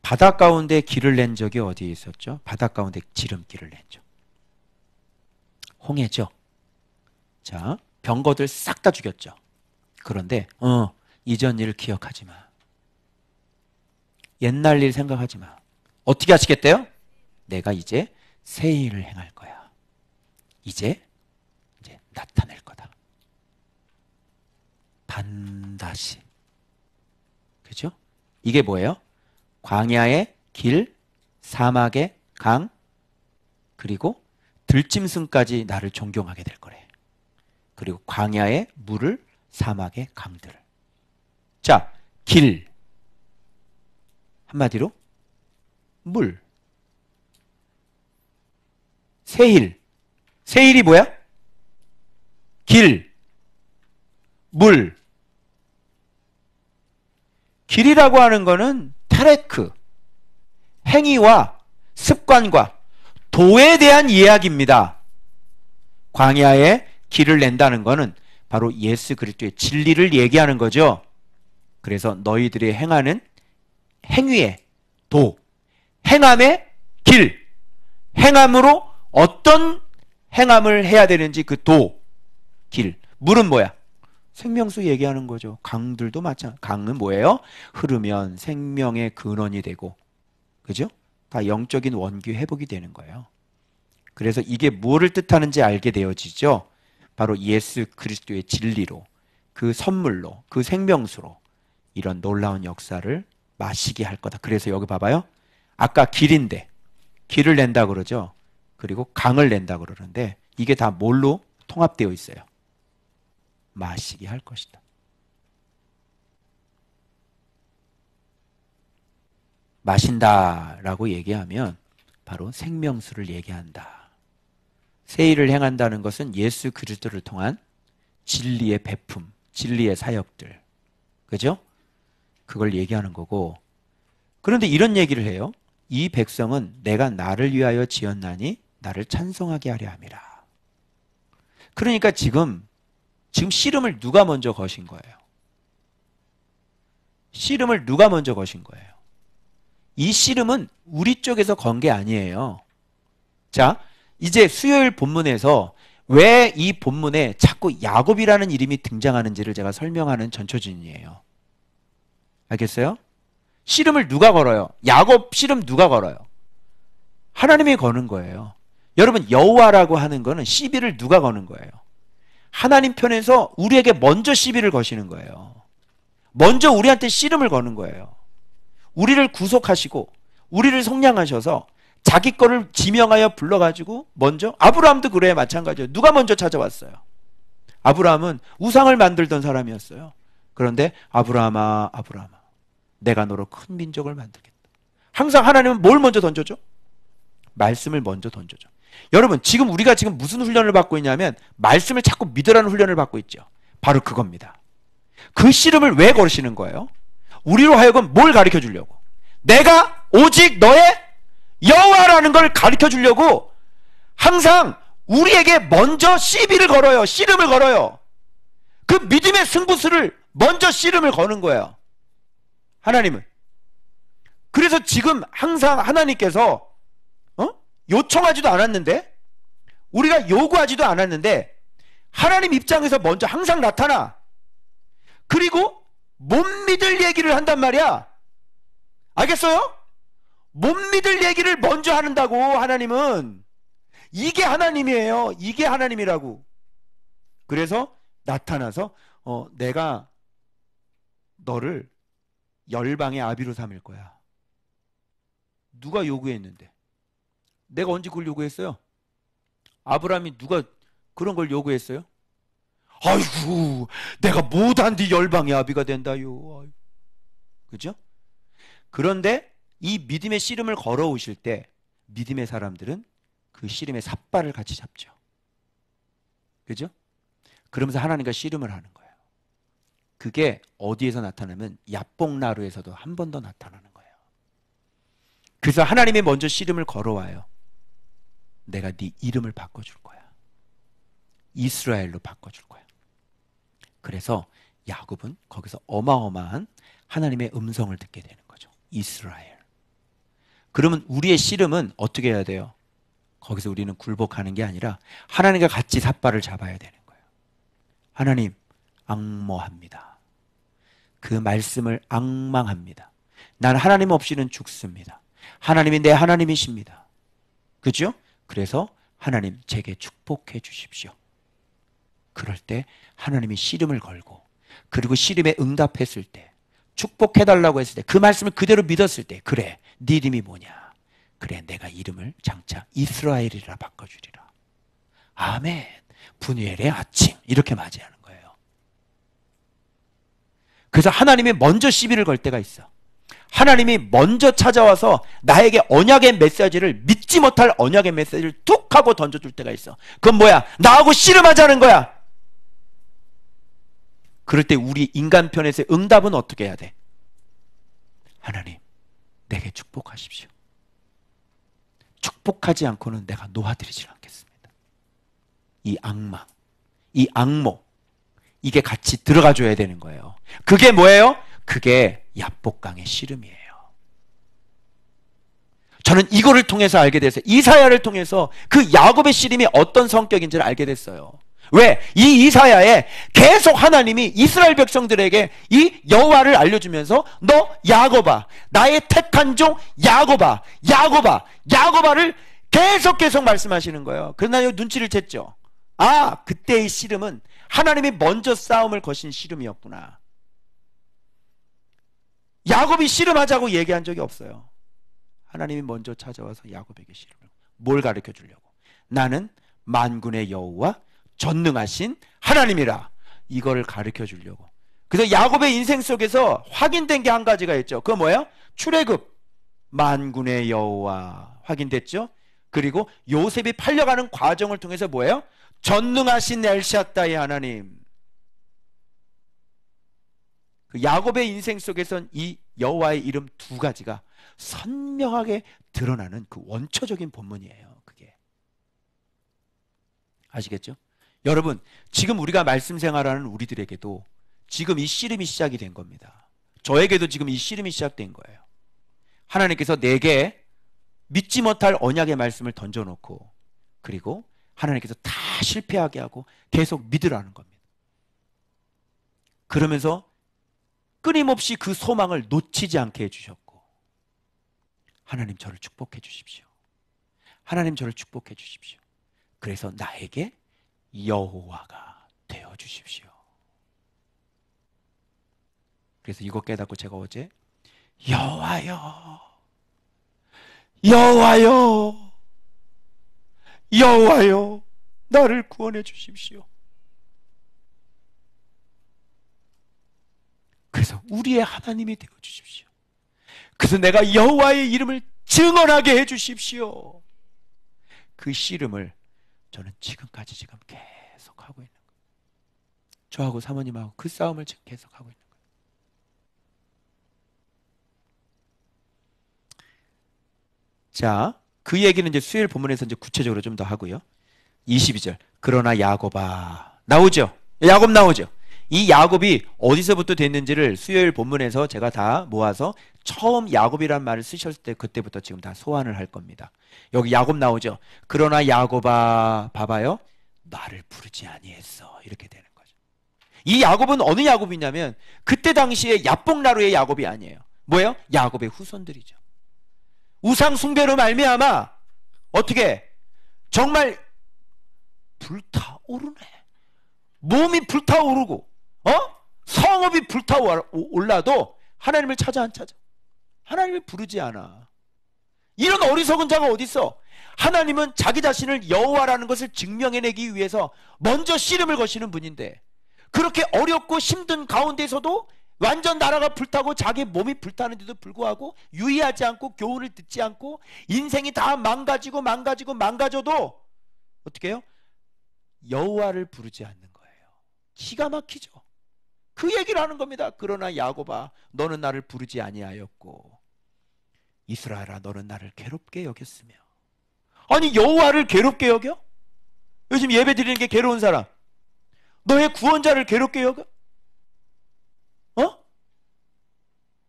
바다 가운데 길을 낸 적이 어디에 있었죠? 바다 가운데 지름길을 냈죠. 홍해죠. 자, 병거들 싹 다 죽였죠. 그런데 이전 일을 기억하지 마. 옛날 일 생각하지 마. 어떻게 하시겠대요? 내가 이제 새 일을 행할 거야. 이제 나타낼 거다. 반드시. 그죠? 이게 뭐예요? 광야의 길, 사막의 강, 그리고 들짐승까지 나를 존경하게 될 거래. 그리고 광야의 물을, 사막의 강들을. 자, 길. 한마디로 물. 세일. 세일이 뭐야? 길, 물. 길이라고 하는 거는 타레크, 행위와 습관과 도에 대한 이야기입니다. 광야에 길을 낸다는 거는 바로 예수 그리스도의 진리를 얘기하는 거죠. 그래서 너희들이 행하는 행위의 도, 행함의 길, 행함으로 어떤 행함을 해야 되는지 그 도, 길. 물은 뭐야? 생명수 얘기하는 거죠. 강들도 마찬가지. 강은 뭐예요? 흐르면 생명의 근원이 되고, 그죠? 다 영적인 원기 회복이 되는 거예요. 그래서 이게 무엇을 뜻하는지 알게 되어지죠. 바로 예수 그리스도의 진리로, 그 선물로, 그 생명수로 이런 놀라운 역사를 마시게 할 거다. 그래서 여기 봐봐요. 아까 길인데 길을 낸다 그러죠. 그리고 강을 낸다 그러는데 이게 다 뭘로 통합되어 있어요? 마시게 할 것이다. 마신다라고 얘기하면 바로 생명수를 얘기한다. 새 일을 행한다는 것은 예수 그리스도를 통한 진리의 베품, 진리의 사역들, 그죠? 그걸 얘기하는 거고. 그런데 이런 얘기를 해요. 이 백성은 내가 나를 위하여 지었나니 나를 찬송하게 하려 함이라. 그러니까 지금 씨름을 누가 먼저 거신 거예요? 씨름을 누가 먼저 거신 거예요? 이 씨름은 우리 쪽에서 건 게 아니에요. 자, 이제 수요일 본문에서 왜 이 본문에 자꾸 야곱이라는 이름이 등장하는지를 제가 설명하는 전초진이에요. 알겠어요? 씨름을 누가 걸어요? 야곱 씨름 누가 걸어요? 하나님이 거는 거예요. 여러분, 여호와라고 하는 거는 시비를 누가 거는 거예요? 하나님 편에서 우리에게 먼저 시비를 거시는 거예요. 먼저 우리한테 씨름을 거는 거예요. 우리를 구속하시고 우리를 속량하셔서 자기 거를 지명하여 불러가지고 먼저, 아브라함도 그래요. 마찬가지예요. 누가 먼저 찾아왔어요? 아브라함은 우상을 만들던 사람이었어요. 그런데 아브라함아, 아브라함아, 내가 너로 큰 민족을 만들겠다. 항상 하나님은 뭘 먼저 던져줘? 말씀을 먼저 던져줘. 여러분, 지금 우리가 지금 무슨 훈련을 받고 있냐면 말씀을 자꾸 믿으라는 훈련을 받고 있죠. 바로 그겁니다. 그 씨름을 왜 걸으시는 거예요? 우리로 하여금 뭘 가르쳐 주려고? 내가 오직 너의 여호와라는 걸 가르쳐 주려고 항상 우리에게 먼저 시비를 걸어요. 씨름을 걸어요. 그 믿음의 승부수를 먼저 씨름을 거는 거예요. 하나님은. 그래서 지금 항상 하나님께서 요청하지도 않았는데, 우리가 요구하지도 않았는데 하나님 입장에서 먼저 항상 나타나. 그리고 못 믿을 얘기를 한단 말이야. 알겠어요? 못 믿을 얘기를 먼저 한다고. 하나님은 이게 하나님이에요. 이게 하나님이라고. 그래서 나타나서 내가 너를 열방의 아비로 삼을 거야. 누가 요구했는데? 내가 언제 그걸 요구했어요? 아브라함이 누가 그런 걸 요구했어요? 아이고, 내가 못한디 열방의 아비가 된다요. 그죠? 그런데 이 믿음의 씨름을 걸어오실 때 믿음의 사람들은 그 씨름의 삿발을 같이 잡죠. 그죠? 그러면서 하나님과 씨름을 하는 거예요. 그게 어디에서 나타나면 야복나루에서도 한 번 더 나타나는 거예요. 그래서 하나님이 먼저 씨름을 걸어와요. 내가 네 이름을 바꿔줄 거야. 이스라엘로 바꿔줄 거야. 그래서 야곱은 거기서 어마어마한 하나님의 음성을 듣게 되는 거죠. 이스라엘. 그러면 우리의 씨름은 어떻게 해야 돼요? 거기서 우리는 굴복하는 게 아니라 하나님과 같이 삿발을 잡아야 되는 거예요. 하나님, 앙모합니다. 그 말씀을 앙망합니다. 난 하나님 없이는 죽습니다. 하나님이 내 하나님이십니다. 그죠? 그래서 하나님, 제게 축복해 주십시오. 그럴 때 하나님이 씨름을 걸고, 그리고 씨름에 응답했을 때, 축복해달라고 했을 때, 그 말씀을 그대로 믿었을 때, 그래, 네 이름이 뭐냐? 그래, 내가 이름을 장차 이스라엘이라 바꿔주리라. 아멘. 분유엘의 아침. 이렇게 맞이하는 거예요. 그래서 하나님이 먼저 시비를 걸 때가 있어. 하나님이 먼저 찾아와서 나에게 언약의 메시지를, 믿지 못할 언약의 메시지를 툭 하고 던져줄 때가 있어. 그건 뭐야? 나하고 씨름하자는 거야. 그럴 때 우리 인간 편에서 응답은 어떻게 해야 돼? 하나님, 내게 축복하십시오. 축복하지 않고는 내가 놓아드리지 않겠습니다. 이 악망, 이 악모, 이게 같이 들어가줘야 되는 거예요. 그게 뭐예요? 그게 야복강의 씨름이에요. 저는 이거를 통해서 알게 됐어요. 이사야를 통해서 그 야곱의 씨름이 어떤 성격인지를 알게 됐어요. 왜? 이 이사야에 계속 하나님이 이스라엘 백성들에게 이 여호와를 알려주면서 너 야곱아, 나의 택한 종 야곱아, 야곱아, 야곱아를 계속 말씀하시는 거예요. 그러나 눈치를 챘죠. 아, 그때의 씨름은 하나님이 먼저 싸움을 거신 씨름이었구나. 야곱이 씨름하자고 얘기한 적이 없어요. 하나님이 먼저 찾아와서 야곱에게 씨름을. 뭘 가르쳐 주려고? 나는 만군의 여호와 전능하신 하나님이라. 이거를 가르쳐 주려고. 그래서 야곱의 인생 속에서 확인된 게 한 가지가 있죠. 그거 뭐예요? 출애굽, 만군의 여호와 확인됐죠? 그리고 요셉이 팔려가는 과정을 통해서 뭐예요? 전능하신 엘샤다이 하나님. 그 야곱의 인생 속에선 이 여호와의 이름 두 가지가 선명하게 드러나는 그 원초적인 본문이에요. 그게 아시겠죠? 여러분, 지금 우리가 말씀 생활하는 우리들에게도 지금 이 씨름이 시작이 된 겁니다. 저에게도 지금 이 씨름이 시작된 거예요. 하나님께서 내게 믿지 못할 언약의 말씀을 던져놓고, 그리고 하나님께서 다 실패하게 하고 계속 믿으라는 겁니다. 그러면서 끊임없이 그 소망을 놓치지 않게 해주셨고, 하나님 저를 축복해 주십시오. 하나님 저를 축복해 주십시오. 그래서 나에게 여호와가 되어 주십시오. 그래서 이거 깨닫고 제가 어제 여호와여, 여호와여, 여호와여, 나를 구원해 주십시오. 그래서 우리의 하나님이 되어 주십시오. 그래서 내가 여호와의 이름을 증언하게 해 주십시오. 그 씨름을 저는 지금까지 지금 계속 하고 있는 거예요. 저하고 사모님하고 그 싸움을 지금 계속 하고 있는 거예요. 자, 그 얘기는 이제 수요일 본문에서 이제 구체적으로 좀 더 하고요. 22절. 그러나 야곱아. 나오죠? 야곱 나오죠? 이 야곱이 어디서부터 됐는지를 수요일 본문에서 제가 다 모아서 처음 야곱이란 말을 쓰셨을 때 그때부터 지금 다 소환을 할 겁니다. 여기 야곱 나오죠? 그러나 야곱아, 봐봐요. 나를 부르지 아니했어. 이렇게 되는 거죠. 이 야곱은 어느 야곱이냐면 그때 당시에 야복나루의 야곱이 아니에요. 뭐예요? 야곱의 후손들이죠. 우상 숭배로 말미암아 어떻게 정말 불타오르네. 몸이 불타오르고 성읍이 불타올라도 하나님을 찾아 안 찾아. 하나님을 부르지 않아. 이런 어리석은 자가 어디 있어? 하나님은 자기 자신을 여호와라는 것을 증명해내기 위해서 먼저 씨름을 거시는 분인데, 그렇게 어렵고 힘든 가운데서도 완전 나라가 불타고 자기 몸이 불타는데도 불구하고 유의하지 않고 교훈을 듣지 않고 인생이 다 망가져도 어떻게 해요? 여호와를 부르지 않는 거예요. 기가 막히죠. 그 얘기를 하는 겁니다. 그러나 야곱아, 너는 나를 부르지 아니하였고 이스라엘아, 너는 나를 괴롭게 여겼으며. 아니, 여호와를 괴롭게 여겨? 요즘 예배 드리는 게 괴로운 사람, 너의 구원자를 괴롭게 여겨?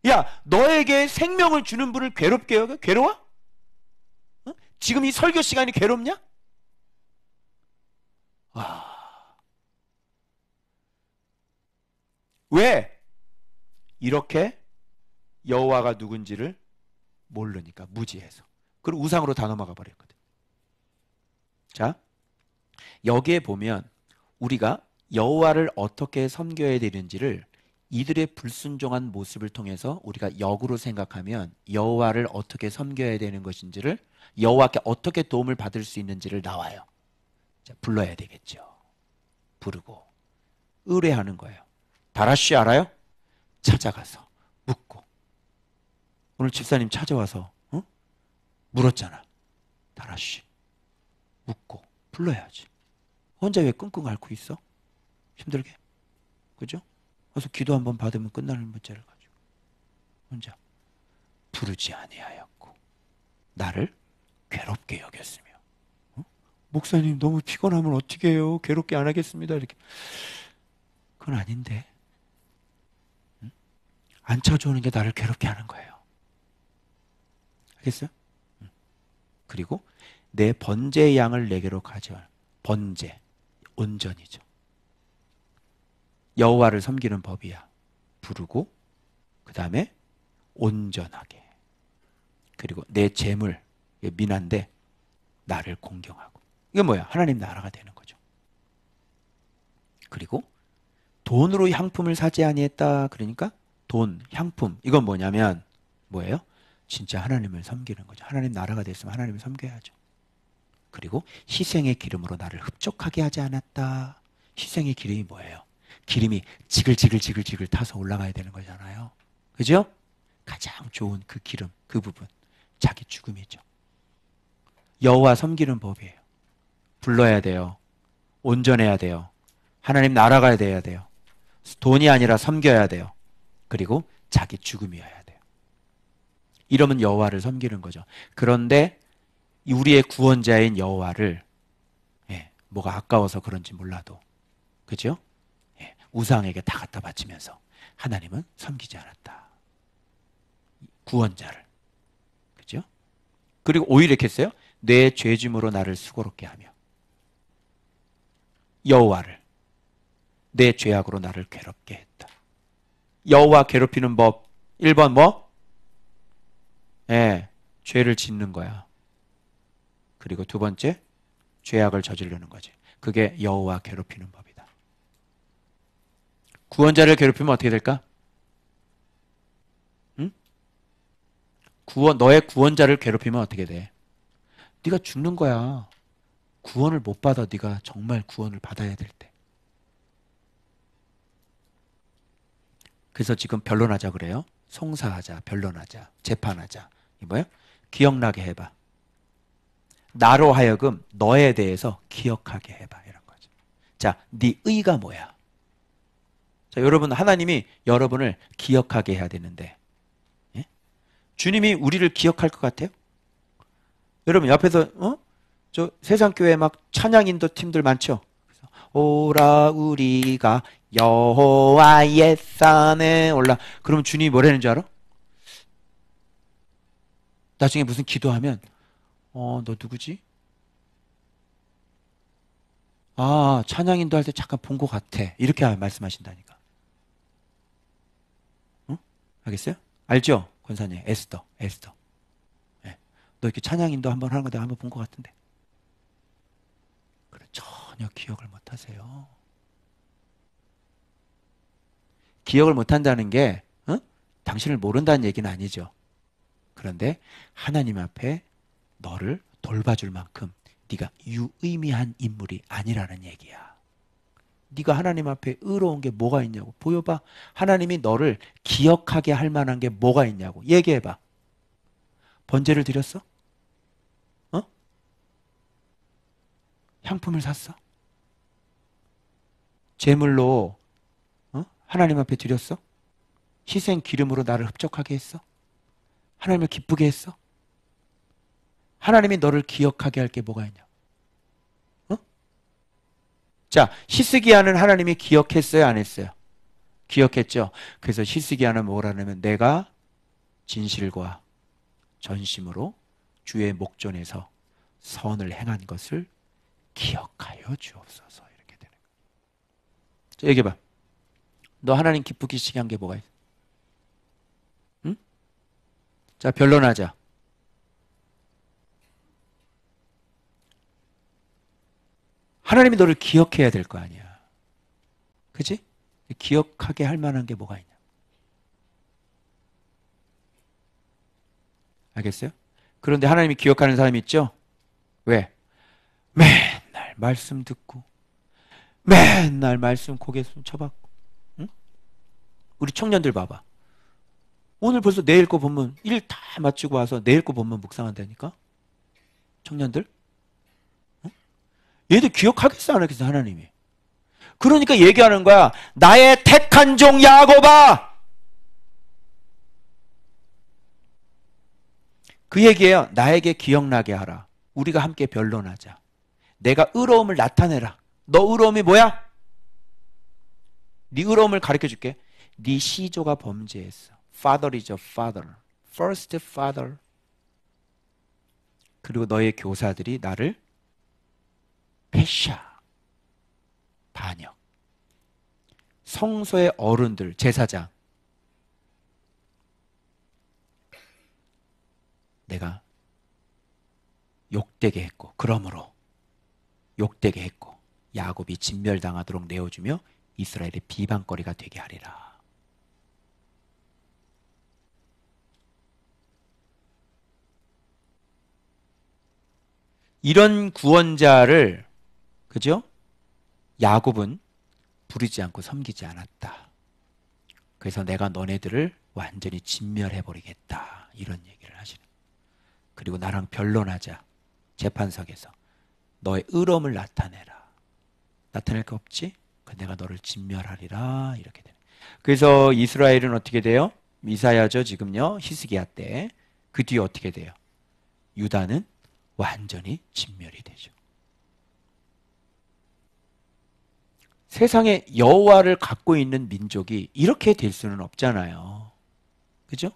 야, 너에게 생명을 주는 분을 괴롭게 여겨? 괴로워? 지금 이 설교 시간이 괴롭냐? 왜? 이렇게 여호와가 누군지를 모르니까, 무지해서. 그리고 우상으로 다 넘어가 버렸거든. 자, 여기에 보면 우리가 여호와를 어떻게 섬겨야 되는지를 이들의 불순종한 모습을 통해서 우리가 역으로 생각하면 여호와를 어떻게 섬겨야 되는 것인지를, 여호와께 어떻게 도움을 받을 수 있는지를 나와요. 자, 불러야 되겠죠. 부르고 의뢰하는 거예요. 다라쉬 알아요? 찾아가서 묻고. 오늘 집사님 찾아와서 물었잖아. 다라쉬 묻고 불러야지. 혼자 왜 끙끙 앓고 있어? 힘들게. 그죠? 그래서 기도 한번 받으면 끝나는 문제를 가지고 혼자 부르지 아니하였고 나를 괴롭게 여겼으며. 목사님 너무 피곤하면 어떻게 해요? 괴롭게 안 하겠습니다. 이렇게. 그건 아닌데. 안 찾아오는 게 나를 괴롭게 하는 거예요. 알겠어요? 그리고 내 번제의 양을 내게로 가져와. 번제, 온전이죠. 여호와를 섬기는 법이야. 부르고 그 다음에 온전하게. 그리고 내 재물, 미난데 나를 공경하고. 이게 뭐야? 하나님 나라가 되는 거죠. 그리고 돈으로 향품을 사지 아니했다. 그러니까 돈, 향품. 이건 뭐냐면 뭐예요? 진짜 하나님을 섬기는 거죠. 하나님 나라가 됐으면 하나님을 섬겨야죠. 그리고 희생의 기름으로 나를 흡족하게 하지 않았다. 희생의 기름이 뭐예요? 기름이 지글지글 타서 올라가야 되는 거잖아요. 그죠? 가장 좋은 그 기름, 그 부분. 자기 죽음이죠. 여호와 섬기는 법이에요. 불러야 돼요. 온전해야 돼요. 하나님 나라가 돼야 돼요. 돈이 아니라 섬겨야 돼요. 그리고 자기 죽음이어야 돼요. 이러면 여호와를 섬기는 거죠. 그런데 우리의 구원자인 여호와를 뭐가 아까워서 그런지 몰라도 그죠? 우상에게 다 갖다 바치면서 하나님은 섬기지 않았다. 구원자를. 그죠? 그리고 오히려 이렇게 했어요. 내 죄짐으로 나를 수고롭게 하며 여호와를 내 죄악으로 나를 괴롭게 했다. 여호와 괴롭히는 법 1번 뭐? 죄를 짓는 거야. 그리고 두 번째 죄악을 저지르는 거지. 그게 여호와 괴롭히는 법이다. 구원자를 괴롭히면 어떻게 될까? 응? 너의 구원자를 괴롭히면 어떻게 돼? 네가 죽는 거야. 구원을 못 받아. 네가 정말 구원을 받아야 될 때. 그래서 지금 변론하자 그래요. 송사하자, 변론하자, 재판하자. 이 뭐야? 기억나게 해봐. 나로 하여금 너에 대해서 기억하게 해봐. 이런 거죠. 자, 네 의가 뭐야? 자, 여러분, 하나님이 여러분을 기억하게 해야 되는데 주님이 우리를 기억할 것 같아요? 여러분 옆에서 저 세상교회 막 찬양 인도 팀들 많죠? 오라 우리가 여호와의 산에 올라. 그러면 주님이 뭐라는 줄 알아? 나중에 무슨 기도하면 너 누구지? 아, 찬양 인도할 때 잠깐 본 것 같아. 이렇게 말씀하신다니까. 응? 알겠어요? 알죠? 권사님, 에스더. 너 이렇게 찬양 인도 한번 하는 거 내가 한번 본 것 같은데. 그래, 전혀 기억을 못 하세요. 기억을 못 한다는 게 당신을 모른다는 얘기는 아니죠. 그런데 하나님 앞에 너를 돌봐줄 만큼 네가 유의미한 인물이 아니라는 얘기야. 네가 하나님 앞에 의로운 게 뭐가 있냐고. 보여봐. 하나님이 너를 기억하게 할 만한 게 뭐가 있냐고. 얘기해봐. 번제를 드렸어? 향품을 샀어? 제물로 하나님 앞에 드렸어? 희생 기름으로 나를 흡족하게 했어? 하나님을 기쁘게 했어? 하나님이 너를 기억하게 할 게 뭐가 있냐? 자, 히스기야는 하나님이 기억했어요, 안 했어요? 기억했죠. 그래서 히스기야는 뭐라냐면 내가 진실과 전심으로 주의 목전에서 선을 행한 것을 기억하여 주옵소서. 이렇게 되는 거예요. 자, 얘기해봐. 너 하나님 기쁘게 시게 한 게 뭐가 있어? 응? 자, 변론하자. 하나님이 너를 기억해야 될 거 아니야. 그치? 기억하게 할 만한 게 뭐가 있냐. 알겠어요? 그런데 하나님이 기억하는 사람이 있죠? 왜? 맨날 말씀 듣고 맨날 말씀 고개 숨 쳐박고. 응? 우리 청년들 봐봐. 오늘 벌써 내일 거 본문 일 다 마치고 와서 내일 거 본문 묵상한다니까? 청년들? 응? 얘들 기억하겠어 안 하겠어 하나님이? 그러니까 얘기하는 거야. 나의 택한 종 야곱아. 그 얘기예요. 나에게 기억나게 하라. 우리가 함께 변론하자. 내가 의로움을 나타내라. 너 의로움이 뭐야? 네 의로움을 가르쳐줄게. 네 시조가 범죄했어. Father is a father. First father. 그리고 너의 교사들이 나를 패샤, 반역. 성소의 어른들, 제사장, 내가 욕되게 했고, 그러므로 욕되게 했고, 야곱이 진멸당하도록 내어주며 이스라엘의 비방거리가 되게 하리라. 이런 구원자를, 그죠? 야곱은 부르지 않고 섬기지 않았다. 그래서 내가 너네들을 완전히 진멸해버리겠다. 이런 얘기를 하시는. 그리고 나랑 변론하자. 재판석에서. 너의 의로움을 나타내라. 나타낼 거 없지? 내가 너를 진멸하리라. 이렇게 되는. 그래서 이스라엘은 어떻게 돼요? 이사야죠, 지금요. 히스기야 때. 그 뒤에 어떻게 돼요? 유다는 완전히 진멸이 되죠. 세상에 여호와를 갖고 있는 민족이 이렇게 될 수는 없잖아요. 그죠?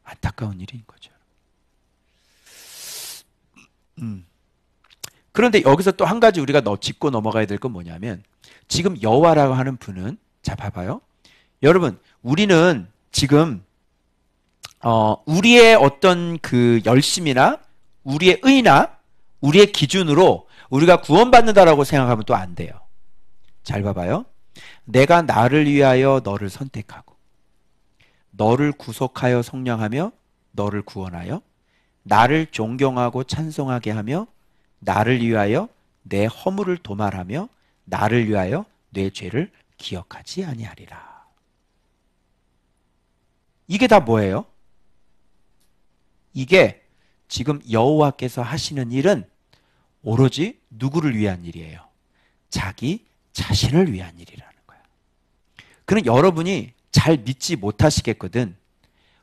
안타까운 일인 거죠. 그런데 여기서 또 한 가지 우리가 짚고 넘어가야 될 건 뭐냐면, 지금 여호와라고 하는 분은, 자 봐봐요. 여러분, 우리는 지금 우리의 어떤 그 열심이나 우리의 의나 우리의 기준으로 우리가 구원받는다라고 생각하면 또 안 돼요. 잘 봐봐요. 내가 나를 위하여 너를 선택하고 너를 구속하여 성령하며 너를 구원하여 나를 존경하고 찬송하게 하며 나를 위하여 내 허물을 도말하며 나를 위하여 내 죄를 기억하지 아니하리라. 이게 다 뭐예요? 이게 지금 여호와께서 하시는 일은 오로지 누구를 위한 일이에요? 자기 자신을 위한 일이라는 거야. 그럼 여러분이 잘 믿지 못하시겠거든.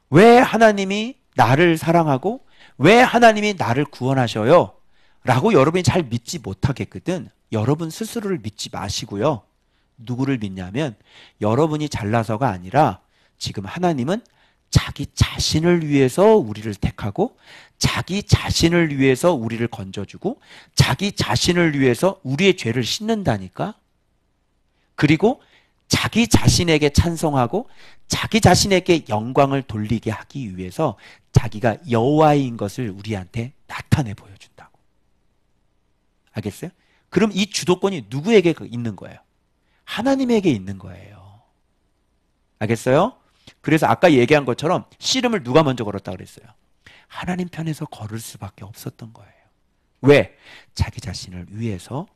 왜 하나님이 나를 사랑하고 왜 하나님이 나를 구원하셔요? 라고 여러분이 잘 믿지 못하겠거든. 여러분 스스로를 믿지 마시고요. 누구를 믿냐면 여러분이 잘나서가 아니라 지금 하나님은 자기 자신을 위해서 우리를 택하고 자기 자신을 위해서 우리를 건져주고 자기 자신을 위해서 우리의 죄를 씻는다니까. 그리고 자기 자신에게 찬송하고 자기 자신에게 영광을 돌리게 하기 위해서 자기가 여호와인 것을 우리한테 나타내 보여준다고. 알겠어요? 그럼 이 주도권이 누구에게 있는 거예요? 하나님에게 있는 거예요. 알겠어요? 그래서 아까 얘기한 것처럼 씨름을 누가 먼저 걸었다 그랬어요? 하나님 편에서 걸을 수밖에 없었던 거예요. 왜? 자기 자신을 위해서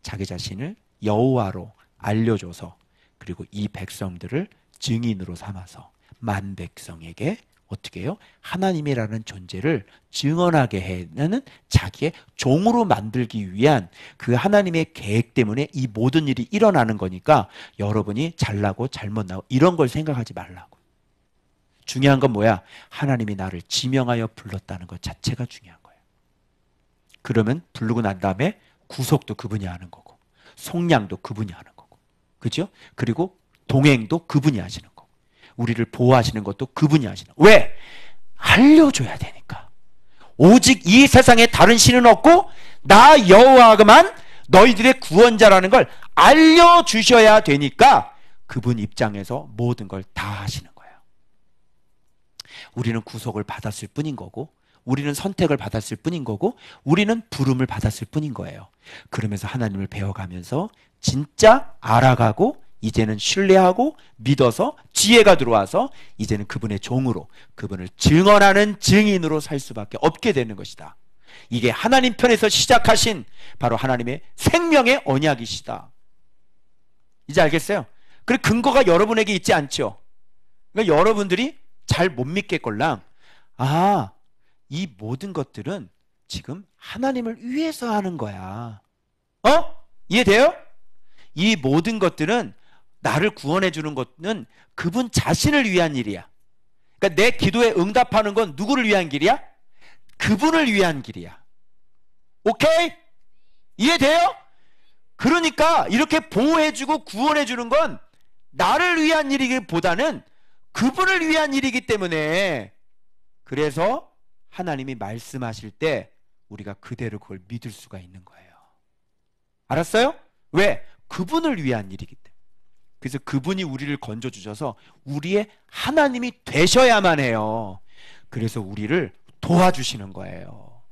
자기 자신을 여호와로 알려줘서 그리고 이 백성들을 증인으로 삼아서 만 백성에게 어떻게 해요? 하나님이라는 존재를 증언하게 하는 자기의 종으로 만들기 위한 그 하나님의 계획 때문에 이 모든 일이 일어나는 거니까 여러분이 잘나고 잘못 나고 이런 걸 생각하지 말라고. 중요한 건 뭐야? 하나님이 나를 지명하여 불렀다는 것 자체가 중요한 거예요. 그러면 부르고 난 다음에 구속도 그분이 하는 거고 속량도 그분이 하는 거고, 그죠? 그리고 동행도 그분이 하시는 거고 우리를 보호하시는 것도 그분이 하시는 거고. 왜? 알려줘야 되니까. 오직 이 세상에 다른 신은 없고 나 여호와만 너희들의 구원자라는 걸 알려주셔야 되니까 그분 입장에서 모든 걸 다 하시는 거예요. 우리는 구속을 받았을 뿐인 거고 우리는 선택을 받았을 뿐인 거고 우리는 부름을 받았을 뿐인 거예요. 그러면서 하나님을 배워가면서 진짜 알아가고 이제는 신뢰하고 믿어서 지혜가 들어와서 이제는 그분의 종으로 그분을 증언하는 증인으로 살 수밖에 없게 되는 것이다. 이게 하나님 편에서 시작하신 바로 하나님의 생명의 언약이시다. 이제 알겠어요? 그 근거가 여러분에게 있지 않죠? 그러니까 여러분들이 잘 못 믿겠걸랑 이 모든 것들은 지금 하나님을 위해서 하는 거야. 이해돼요? 이 모든 것들은 나를 구원해 주는 것은 그분 자신을 위한 일이야. 그러니까 내 기도에 응답하는 건 누구를 위한 길이야? 그분을 위한 길이야. 오케이? 이해돼요? 그러니까 이렇게 보호해 주고 구원해 주는 건 나를 위한 일이기보다는 그분을 위한 일이기 때문에 그래서 하나님이 말씀하실 때 우리가 그대로 그걸 믿을 수가 있는 거예요. 알았어요? 왜? 그분을 위한 일이기 때문에. 그래서 그분이 우리를 건져주셔서 우리의 하나님이 되셔야만 해요. 그래서 우리를 도와주시는 거예요.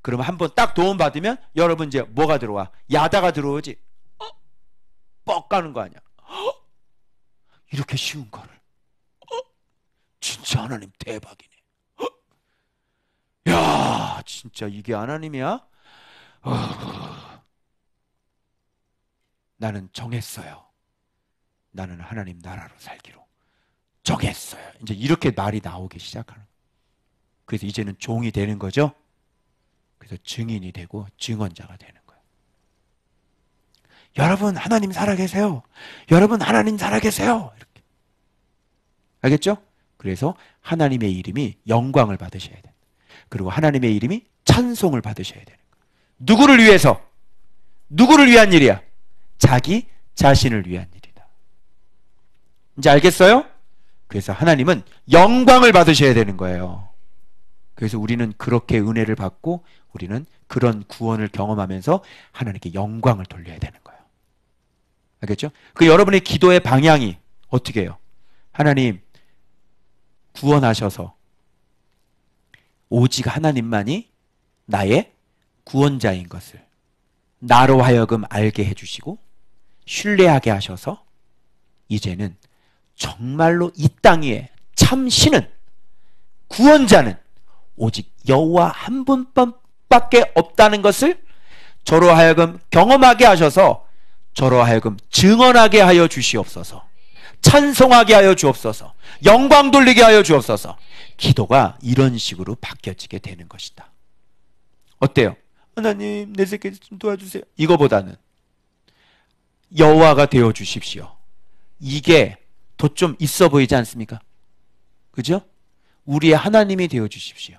그러면 한번 딱 도움받으면 여러분 이제 뭐가 들어와? 야다가 들어오지. 뻑 가는 거 아니야. 이렇게 쉬운 거를. 진짜 하나님 대박이네. 야, 진짜 이게 하나님이야? 나는 정했어요. 나는 하나님 나라로 살기로 정했어요. 이제 이렇게 말이 나오기 시작하는. 그래서 이제는 종이 되는 거죠. 그래서 증인이 되고 증언자가 되는 거예요. 여러분 하나님 살아계세요. 여러분 하나님 살아계세요. 이렇게. 알겠죠? 그래서 하나님의 이름이 영광을 받으셔야 돼요. 그리고 하나님의 이름이 찬송을 받으셔야 되는 거예요. 누구를 위해서? 누구를 위한 일이야? 자기 자신을 위한 일이다. 이제 알겠어요? 그래서 하나님은 영광을 받으셔야 되는 거예요. 그래서 우리는 그렇게 은혜를 받고 우리는 그런 구원을 경험하면서 하나님께 영광을 돌려야 되는 거예요. 알겠죠? 그 여러분의 기도의 방향이 어떻게 해요? 하나님 구원하셔서 오직 하나님만이 나의 구원자인 것을 나로 하여금 알게 해주시고 신뢰하게 하셔서 이제는 정말로 이 땅 위에 참 신은 구원자는 오직 여호와 한 분밖에 없다는 것을 저로 하여금 경험하게 하셔서 저로 하여금 증언하게 하여 주시옵소서. 찬송하게 하여 주옵소서. 영광 돌리게 하여 주옵소서. 기도가 이런 식으로 바뀌어지게 되는 것이다. 어때요? 하나님 내 새끼 좀 도와주세요. 이거보다는 여호와가 되어 주십시오. 이게 더 좀 있어 보이지 않습니까? 그죠? 우리의 하나님이 되어 주십시오.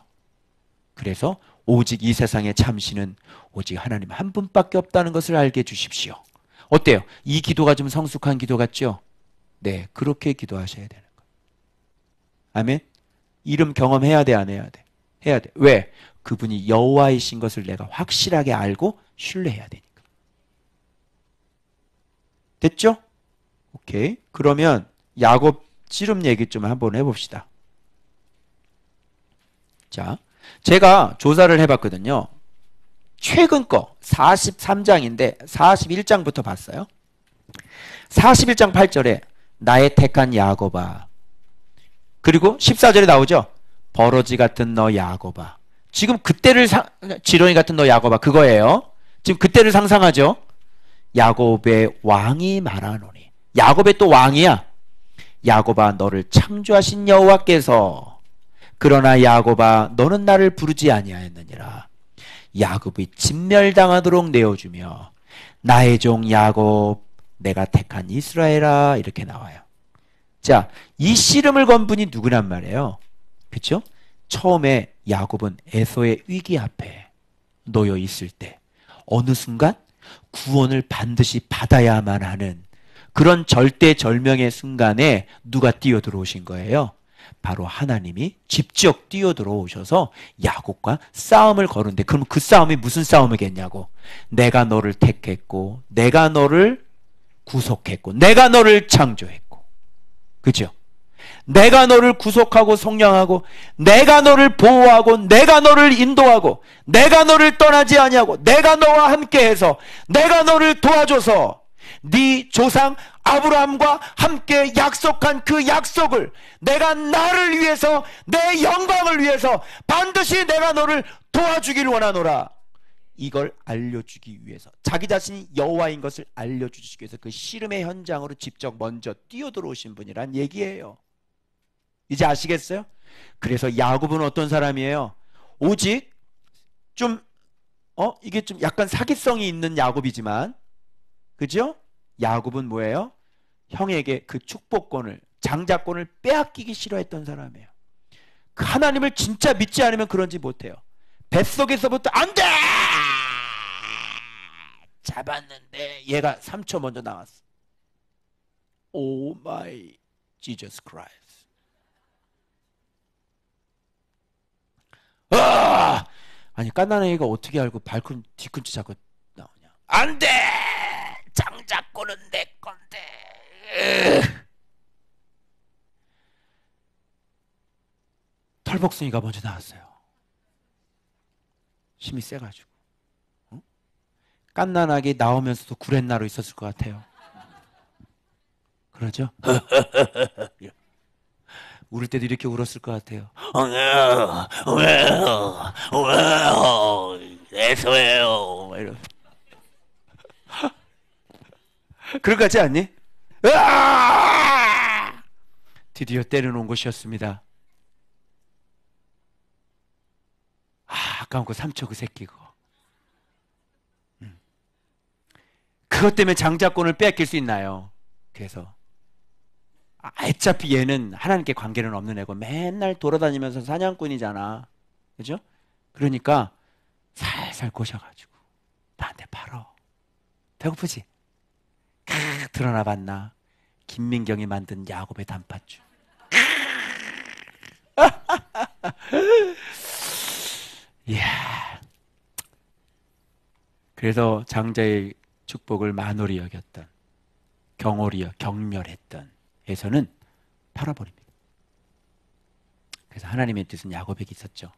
그래서 오직 이 세상에 참신은 오직 하나님 한 분밖에 없다는 것을 알게 해주십시오. 어때요? 이 기도가 좀 성숙한 기도 같죠? 네, 그렇게 기도하셔야 되는 거예요. 아멘? 이름 경험해야 돼, 안 해야 돼? 해야 돼. 왜? 그분이 여호와이신 것을 내가 확실하게 알고 신뢰해야 되니까. 됐죠? 오케이. 그러면 야곱 씨름 얘기 좀 한번 해봅시다. 자, 제가 조사를 해봤거든요. 최근 거 43장인데 41장부터 봤어요. 41장 8절에 나의 택한 야곱아. 그리고 14절에 나오죠. 버러지 같은 너 야곱아. 지금 그때를 지렁이 같은 너 야곱아 그거예요. 지금 그때를 상상하죠. 야곱의 왕이 말하노니. 야곱의 또 왕이야. 야곱아 너를 창조하신 여호와께서 그러나 야곱아 너는 나를 부르지 아니하였느니라. 야곱이 진멸당하도록 내어주며 나의 종 야곱 내가 택한 이스라엘아 이렇게 나와요. 자, 이 씨름을 건 분이 누구란 말이에요. 그렇죠? 처음에 야곱은 에서의 위기 앞에 놓여 있을 때 어느 순간 구원을 반드시 받아야만 하는 그런 절대절명의 순간에 누가 뛰어들어오신 거예요? 바로 하나님이 직접 뛰어들어오셔서 야곱과 싸움을 거는데 그럼 그 싸움이 무슨 싸움이겠냐고. 내가 너를 택했고 내가 너를 구속했고 내가 너를 창조했고 그죠? 내가 너를 구속하고 속량하고 내가 너를 보호하고 내가 너를 인도하고 내가 너를 떠나지 아니하고 내가 너와 함께해서 내가 너를 도와줘서 네 조상 아브라함과 함께 약속한 그 약속을 내가 나를 위해서 내 영광을 위해서 반드시 내가 너를 도와주기를 원하노라. 이걸 알려주기 위해서 자기 자신이 여호와인 것을 알려주시기 위해서 그 씨름의 현장으로 직접 먼저 뛰어들어오신 분이란 얘기예요. 이제 아시겠어요? 그래서 야곱은 어떤 사람이에요? 오직 좀 이게 좀 약간 사기성이 있는 야곱이지만 그죠? 야곱은 뭐예요? 형에게 그 축복권을 장자권을 빼앗기기 싫어했던 사람이에요. 그 하나님을 진짜 믿지 않으면 그런지 못해요. 뱃속에서부터 안 돼! 잡았는데 얘가 3초 먼저 나왔어. 오 마이 지저스 크라이스트. 아! 아니 갓난아기가 어떻게 알고 발꿈 뒤꿈치 잡고 나오냐? 안 돼! 장자권은 내 건데. 털복숭이가 먼저 나왔어요. 힘이 세가지고. 어? 갓난아기 나오면서도 구렛나루 있었을 것 같아요. 그러죠? 울을 때도 이렇게 울었을 것 같아요. 애서해요. 그럴 것 같지 않니? 드디어 때는 온 것이었습니다. 아까운 거 삼초 그 새끼 거. 그것 때문에 장자권을 뺏길 수 있나요? 그래서 어차피 얘는 하나님께 관계는 없는 애고 맨날 돌아다니면서 사냥꾼이잖아. 그죠? 그러니까 살살 꼬셔가지고 나한테 팔어. 배고프지? 드러나 봤나? 김민경이 만든 야곱의 단팥죽. 이야. 그래서 장자의 축복을 만홀히 여겼던, 경홀히 경멸했던 에서는 팔아버립니다. 그래서 하나님의 뜻은 야곱에게 있었죠.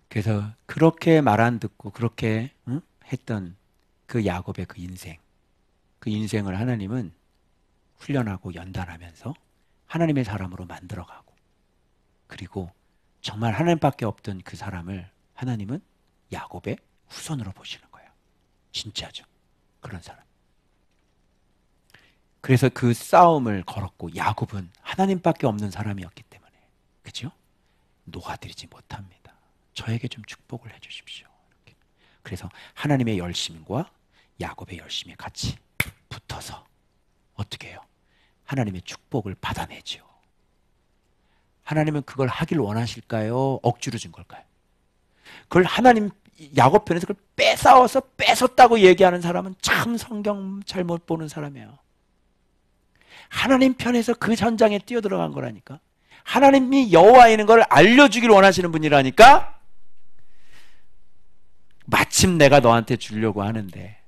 그래서 그렇게 말 안 듣고 그렇게 했던 그 야곱의 그 인생을 하나님은 훈련하고 연단하면서 하나님의 사람으로 만들어가고, 그리고 정말 하나님밖에 없던 그 사람을 하나님은 야곱의 후손으로 보시는 거예요. 진짜죠. 그런 사람. 그래서 그 싸움을 걸었고, 야곱은 하나님밖에 없는 사람이었기 때문에, 그죠? 녹아들이지 못합니다. 저에게 좀 축복을 해주십시오. 이렇게. 그래서 하나님의 열심과 야곱의 열심이 같이 붙어서 어떻게 해요? 하나님의 축복을 받아내죠. 하나님은 그걸 하길 원하실까요? 억지로 준 걸까요? 그걸 하나님, 야곱 편에서 그걸 뺏어와서 뺏었다고 얘기하는 사람은 참 성경 잘못 보는 사람이에요. 하나님 편에서 그 전장에 뛰어들어간 거라니까. 하나님이 여호와인 걸 알려주길 원하시는 분이라니까. 마침 내가 너한테 주려고 하는데,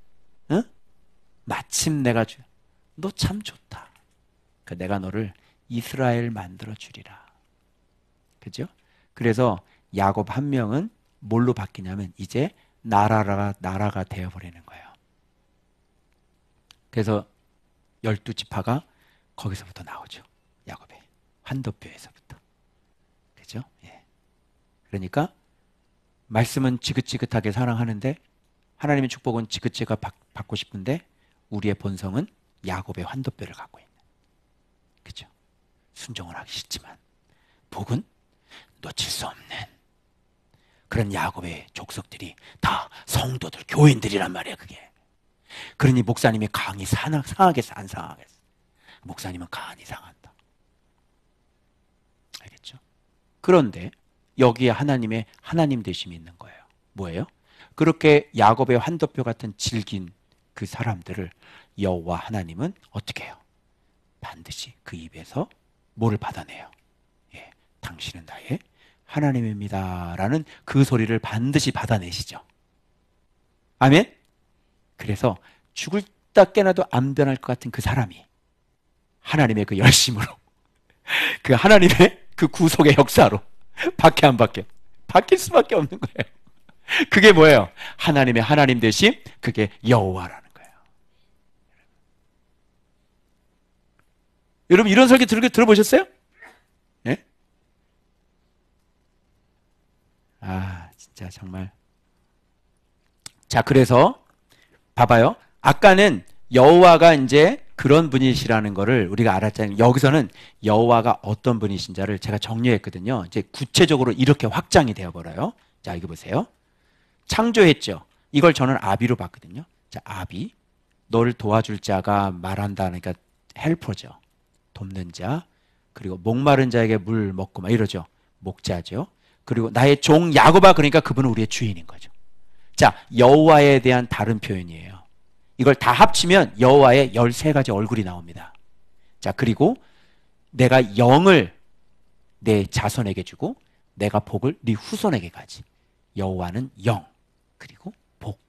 응? 마침 내가 너 참 좋다. 내가 너를 이스라엘 만들어 주리라. 그래서 야곱 한 명은 뭘로 바뀌냐면 이제 나라가 되어버리는 거예요. 그래서 12지파가 거기서부터 나오죠. 야곱의 환도뼈에서부터. 그죠? 예. 그러니까 말씀은 지긋지긋하게 사랑하는데 하나님의 축복은 지긋지긋 받고 싶은데 우리의 본성은 야곱의 환도뼈를 갖고 있는. 그죠? 순종을 하기 싫지만 복은 놓칠 수 없는 그런 야곱의 족속들이 다 성도들, 교인들이란 말이야, 그게. 그러니 목사님이 강이 상하겠어, 안 상하겠어? 목사님은 간이 상한다. 알겠죠? 그런데 여기에 하나님의 하나님 되심이 있는 거예요. 뭐예요? 그렇게 야곱의 환도뼈 같은 질긴 그 사람들을 여호와 하나님은 어떻게 해요? 반드시 그 입에서 뭐를 받아내요? 예, 당신은 나의 하나님입니다 라는 그 소리를 반드시 받아내시죠. 아멘? 그래서 죽을다 깨나도 안 변할 것 같은 그 사람이 하나님의 그 열심으로 그 하나님의 그 구속의 역사로 밖에 안 바뀌어. 바뀔 수밖에 없는 거예요. 그게 뭐예요? 하나님의 하나님 되심, 그게 여호와라는 거예요. 여러분 이런 설교 들어보셨어요? 예? 진짜 정말. 자, 그래서 봐봐요. 아까는 여호와가 이제 그런 분이시라는 거를 우리가 알았잖아요. 여기서는 여호와가 어떤 분이신지를 제가 정리했거든요. 이제 구체적으로 이렇게 확장이 되어버려요. 자, 이거 보세요. 창조했죠. 이걸 저는 아비로 봤거든요. 자, 아비. 너를 도와줄 자가 말한다. 그러니까 헬퍼죠. 돕는 자. 그리고 목마른 자에게 물 먹고 막 이러죠. 목자죠. 그리고 나의 종 야곱아, 그러니까 그분은 우리의 주인인 거죠. 자, 여호와에 대한 다른 표현이에요. 이걸 다 합치면 여호와의 13가지 얼굴이 나옵니다. 자, 그리고 내가 영을 내 자손에게 주고 내가 복을 네 후손에게 가지. 여호와는 영, 그리고 복.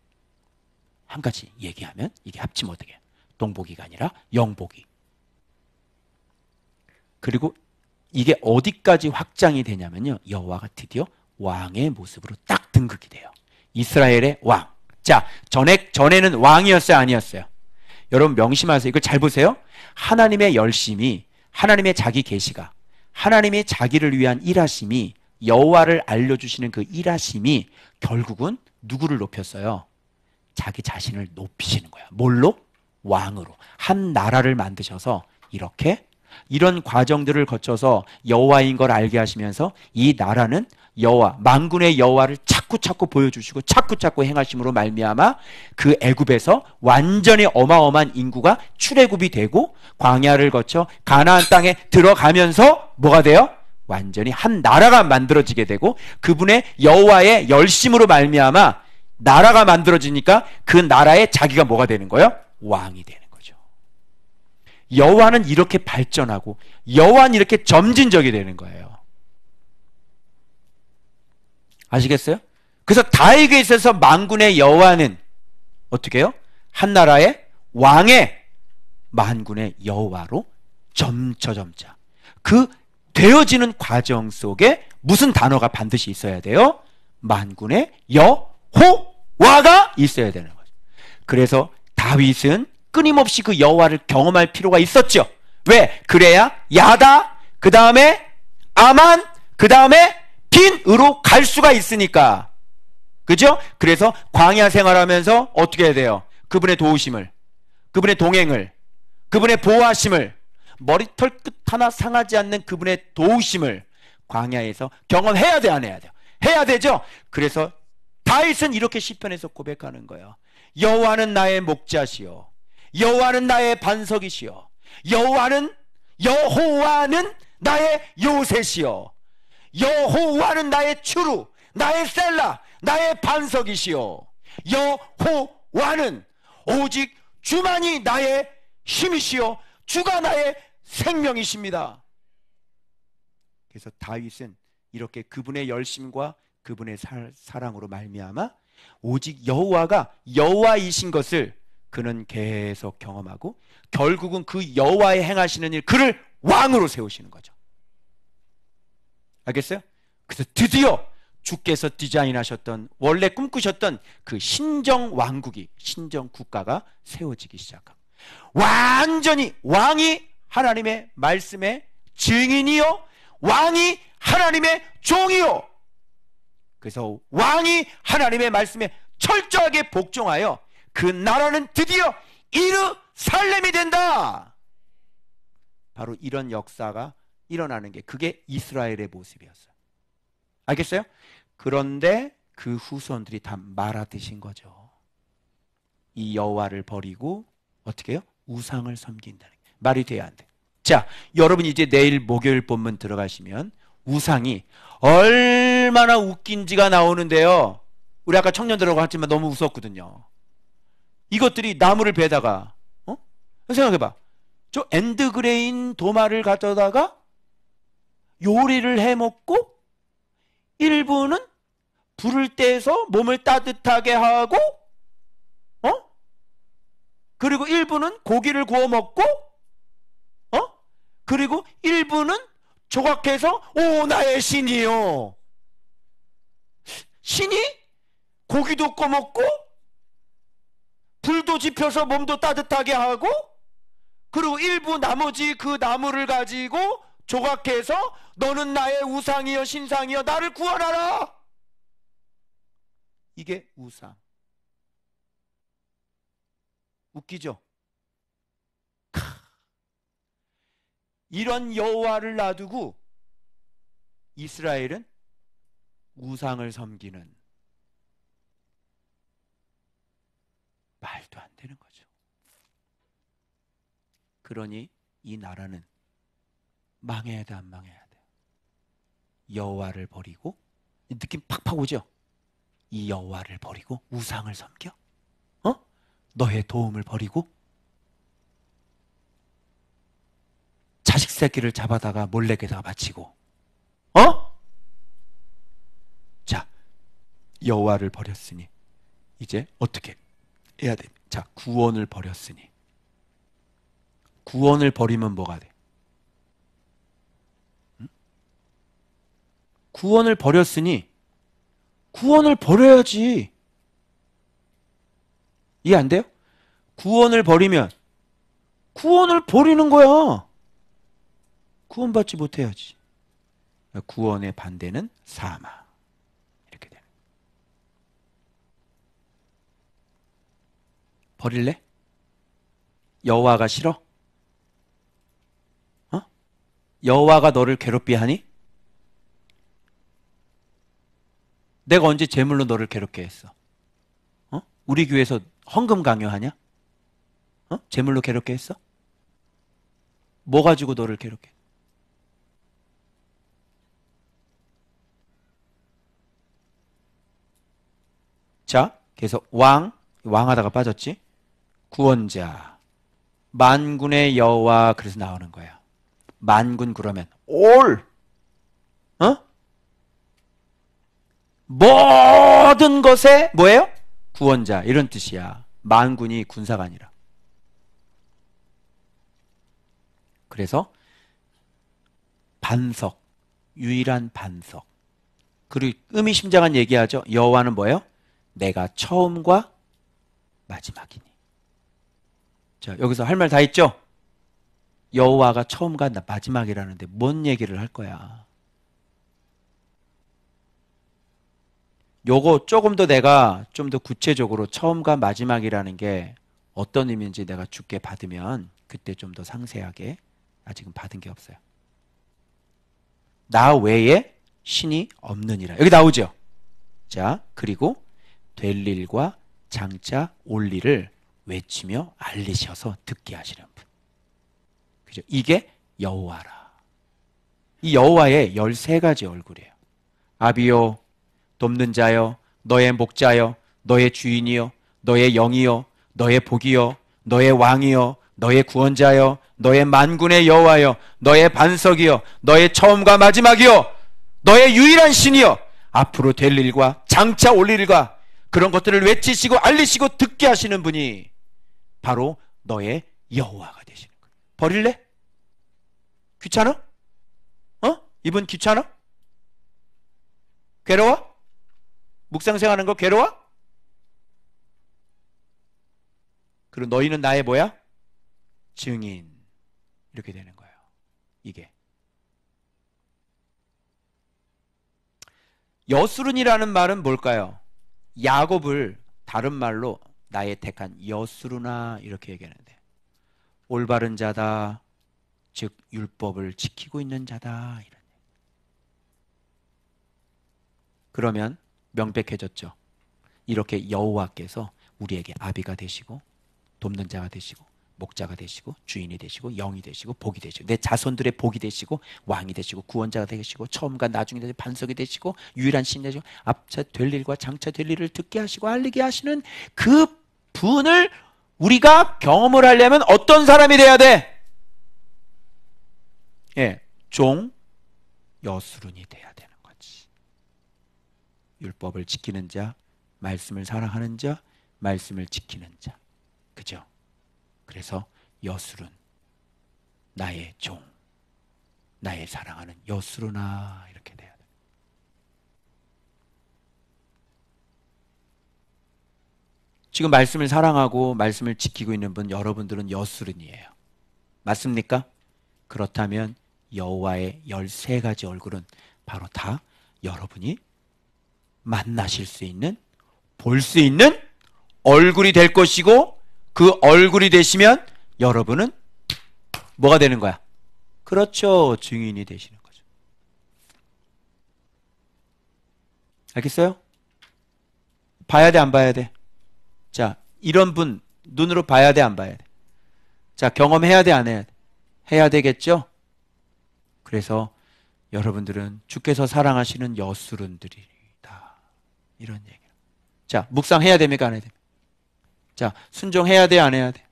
한 가지 얘기하면 이게 합치면 어떻게 해요? 동복이가 아니라 영복이. 그리고 이게 어디까지 확장이 되냐면요, 여호와가 드디어 왕의 모습으로 딱 등극이 돼요. 이스라엘의 왕. 자, 전에는 왕이었어요, 아니었어요? 여러분 명심하세요. 이걸 잘 보세요. 하나님의 열심이, 하나님의 자기 계시가, 하나님의 자기를 위한 일하심이, 여호와를 알려주시는 그 일하심이 결국은 누구를 높였어요? 자기 자신을 높이시는 거야. 뭘로? 왕으로. 한 나라를 만드셔서 이런 과정들을 거쳐서 여호와인 걸 알게 하시면서 이 나라는 여호와, 만군의 여호와를 자꾸 보여주시고 자꾸 행하심으로 말미암아 그 애굽에서 완전히 어마어마한 인구가 출애굽이 되고 광야를 거쳐 가나안 땅에 들어가면서 뭐가 돼요? 완전히 한 나라가 만들어지게 되고, 그분의 여호와의 열심으로 말미암아 나라가 만들어지니까 그 나라에 자기가 뭐가 되는 거예요? 왕이 되는 거죠. 여호와는 이렇게 발전하고 여호와는 이렇게 점진적이 되는 거예요. 아시겠어요? 그래서 다윗에게 있어서 만군의 여호와는 어떻게 해요? 한 나라의 왕의 만군의 여호와로 점차 그 되어지는 과정 속에 무슨 단어가 반드시 있어야 돼요? 만군의 여호와가 있어야 되는 거죠. 그래서 다윗은 끊임없이 그 여호와를 경험할 필요가 있었죠. 왜? 그래야 야다, 그 다음에 아만, 그 다음에 빈으로 갈 수가 있으니까. 그죠? 그래서 광야 생활하면서 어떻게 해야 돼요? 그분의 도우심을, 그분의 동행을, 그분의 보호하심을, 머리털 끝 하나 상하지 않는 그분의 도우심을 광야에서 경험해야 돼, 안 해야 돼요? 해야 되죠? 그래서 다윗은 이렇게 시편에서 고백하는 거예요. 여호와는 나의 목자시요, 여호와는 나의 반석이시요, 여호와는 나의 요새시요, 여호와는 나의 추루, 나의 셀라, 나의 반석이시요, 여호와는 오직 주만이 나의 힘이시요, 주가 나의 생명이십니다. 그래서 다윗은 이렇게 그분의 열심과 그분의 사랑으로 말미암아 오직 여호와가 여호와이신 것을 그는 계속 경험하고, 결국은 그 여호와의 행하시는 일, 그를 왕으로 세우시는 거죠. 알겠어요? 그래서 드디어 주께서 디자인하셨던, 원래 꿈꾸셨던 그 신정 왕국이, 신정 국가가 세워지기 시작합니다. 완전히 왕이 하나님의 말씀의 증인이요, 왕이 하나님의 종이요. 그래서 왕이 하나님의 말씀에 철저하게 복종하여 그 나라는 드디어 예루살렘이 된다. 바로 이런 역사가 일어나는 게, 그게 이스라엘의 모습이었어요. 알겠어요? 그런데 그 후손들이 다 말아드신 거죠. 이 여호와를 버리고 어떻게 해요? 우상을 섬긴다는 게 말이 돼야 안 돼. 자, 여러분 이제 내일 목요일 본문 들어가시면 우상이 얼마나 웃긴지가 나오는데요. 우리 아까 청년들하고 했지만 너무 웃었거든요. 이것들이 나무를 베다가 생각해봐. 저 엔드그레인 도마를 가져다가 요리를 해먹고, 일부는 불을 떼서 몸을 따뜻하게 하고, 그리고 일부는 고기를 구워 먹고, 그리고 일부는 조각해서 오 나의 신이요. 신이 고기도 구워 먹고 불도 지펴서 몸도 따뜻하게 하고, 그리고 일부 나머지 그 나무를 가지고 조각해서 너는 나의 우상이여 신상이여 나를 구원하라. 이게 우상. 웃기죠? 이런 여호와를 놔두고 이스라엘은 우상을 섬기는, 말도 안 되는 거죠. 그러니 이 나라는 망해야 돼, 안 망해야 돼? 여호와를 버리고, 느낌 팍팍 오죠? 이 여호와를 버리고 우상을 섬겨? 너의 도움을 버리고 자식 새끼를 잡아다가 몰래게다가 바치고, 여호와를 버렸으니 이제 어떻게 해야 돼? 자, 구원을 버렸으니. 구원을 버리면 뭐가 돼? 응? 구원을 버렸으니 구원을 버려야지. 이해 안 돼요? 구원을 버리면 구원을 버리는 거야. 구원받지 못해야지. 구원의 반대는 사망. 이렇게 되는. 버릴래? 여호와가 싫어? 어? 여호와가 너를 괴롭게 하니? 내가 언제 제물로 너를 괴롭게 했어? 어? 우리 교회에서 헌금 강요하냐? 어? 제물로 괴롭게 했어? 뭐 가지고 너를 괴롭게? 자, 그래서 왕하다가 빠졌지? 구원자, 만군의 여호와, 그래서 나오는 거야. 만군 그러면 올, 어? 모든 것에 뭐예요? 구원자, 이런 뜻이야. 만군이 군사가 아니라. 그래서 반석, 유일한 반석. 그리고 의미심장한 얘기하죠. 여호와는 뭐예요? 내가 처음과 마지막이니. 자, 여기서 할 말 다 했죠? 여호와가 처음과 마지막이라는데 뭔 얘기를 할 거야? 요거 조금 더 내가 좀 더 구체적으로 처음과 마지막이라는 게 어떤 의미인지 내가 주께 받으면 그때 좀 더 상세하게, 아직은 받은 게 없어요. 나 외에 신이 없느니라. 여기 나오죠? 자, 그리고 될 일과 장차 올 일을 외치며 알리셔서 듣게 하시는 분. 그죠? 이게 여호와라. 이 여호와의 13가지 얼굴이에요. 아비요, 돕는 자여, 너의 목자여, 너의 주인이여, 너의 영이여, 너의 복이여, 너의 왕이여, 너의 구원자여, 너의 만군의 여호와여, 너의 반석이여, 너의 처음과 마지막이여, 너의 유일한 신이여, 앞으로 될 일과 장차 올 일과 그런 것들을 외치시고 알리시고 듣게 하시는 분이 바로 너의 여호와가 되시는 거예요. 버릴래? 귀찮아? 어? 이분 귀찮아? 괴로워? 묵상생하는 거 괴로워? 그리고 너희는 나의 뭐야? 증인. 이렇게 되는 거예요. 이게 여수룬이라는 말은 뭘까요? 야곱을 다른 말로 나의 택한 여수루나 이렇게 얘기하는데, 올바른 자다, 즉 율법을 지키고 있는 자다, 이런. 그러면 명백해졌죠. 이렇게 여호와께서 우리에게 아비가 되시고 돕는 자가 되시고 목자가 되시고 주인이 되시고 영이 되시고 복이 되시고 내 자손들의 복이 되시고 왕이 되시고 구원자가 되시고 처음과 나중에 되시고 반석이 되시고 유일한 신 되시고 앞차 될 일과 장차 될 일을 듣게 하시고 알리게 하시는 그 분을 우리가 경험을 하려면 어떤 사람이 돼야 돼? 예, 종 여수룬이 돼야 되는 거지. 율법을 지키는 자, 말씀을 사랑하는 자, 말씀을 지키는 자. 그죠? 그래서 여수룬, 나의 종, 나의 사랑하는 여수루나, 이렇게 돼야 돼. 지금 말씀을 사랑하고 말씀을 지키고 있는 분, 여러분들은 여수룬이에요. 맞습니까? 그렇다면 여호와의 13가지 얼굴은 바로 다 여러분이 만나실 수 있는, 볼 수 있는 얼굴이 될 것이고, 그 얼굴이 되시면 여러분은 뭐가 되는 거야? 그렇죠. 증인이 되시는 거죠. 알겠어요? 봐야 돼, 안 봐야 돼? 자, 이런 분 눈으로 봐야 돼, 안 봐야 돼? 자, 경험해야 돼, 안 해야 돼? 해야 되겠죠? 그래서 여러분들은 주께서 사랑하시는 여수른들이다, 이런 얘기예요. 자, 묵상해야 됩니까, 안 해야 됩니까? 자, 순종해야 돼, 안 해야 돼?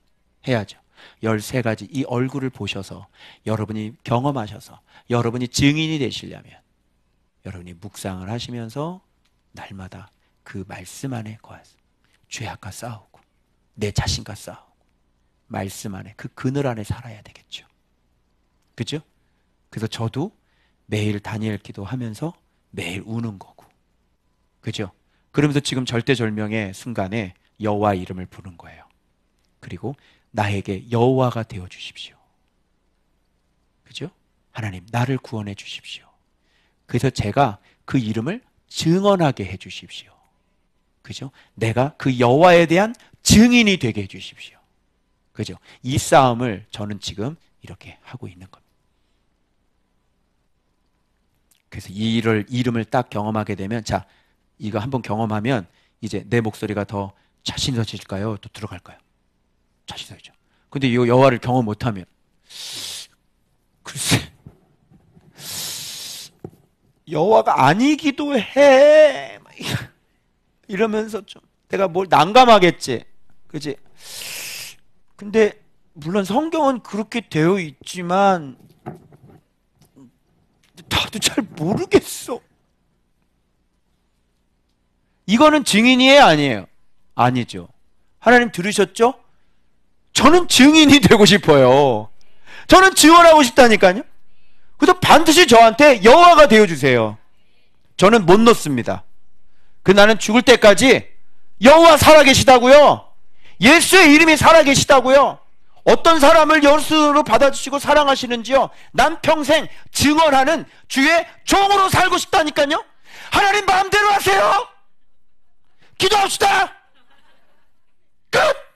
해야죠. 13가지 이 얼굴을 보셔서 여러분이 경험하셔서 여러분이 증인이 되시려면 여러분이 묵상을 하시면서 날마다 그 말씀 안에 거하서 죄악과 싸우고 내 자신과 싸우고 말씀 안에 그 그늘 안에 살아야 되겠죠. 그죠? 그래서 저도 매일 다니엘 기도하면서 매일 우는 거고, 그죠? 그러면서 지금 절대절명의 순간에 여호와 이름을 부른 거예요. 그리고 나에게 여호와가 되어 주십시오. 그죠? 하나님 나를 구원해 주십시오. 그래서 제가 그 이름을 증언하게 해 주십시오. 그죠? 내가 그 여호와에 대한 증인이 되게 해 주십시오. 그죠? 이 싸움을 저는 지금 이렇게 하고 있는 겁니다. 그래서 이 이름을 딱 경험하게 되면, 자, 이거 한번 경험하면 이제 내 목소리가 더 자신 있어질까요? 또 들어갈까요? 자신 있어지죠. 근데 이 여호와를 경험 못하면, 글쎄, 여호와가 아니기도 해. 이러면서 좀 내가 뭘 난감하겠지. 그지? 근데 물론 성경은 그렇게 되어 있지만 나도 잘 모르겠어. 이거는 증인이에요, 아니에요? 아니죠. 하나님 들으셨죠? 저는 증인이 되고 싶어요. 저는 증언하고 싶다니까요. 그래서 반드시 저한테 여호와가 되어주세요. 저는 못 놓습니다. 나는 죽을 때까지 여호와 살아계시다고요. 예수의 이름이 살아계시다고요. 어떤 사람을 예수로 받아주시고 사랑하시는지요, 난 평생 증언하는 주의 종으로 살고 싶다니까요. 하나님 마음대로 하세요. 기도합시다. 끝.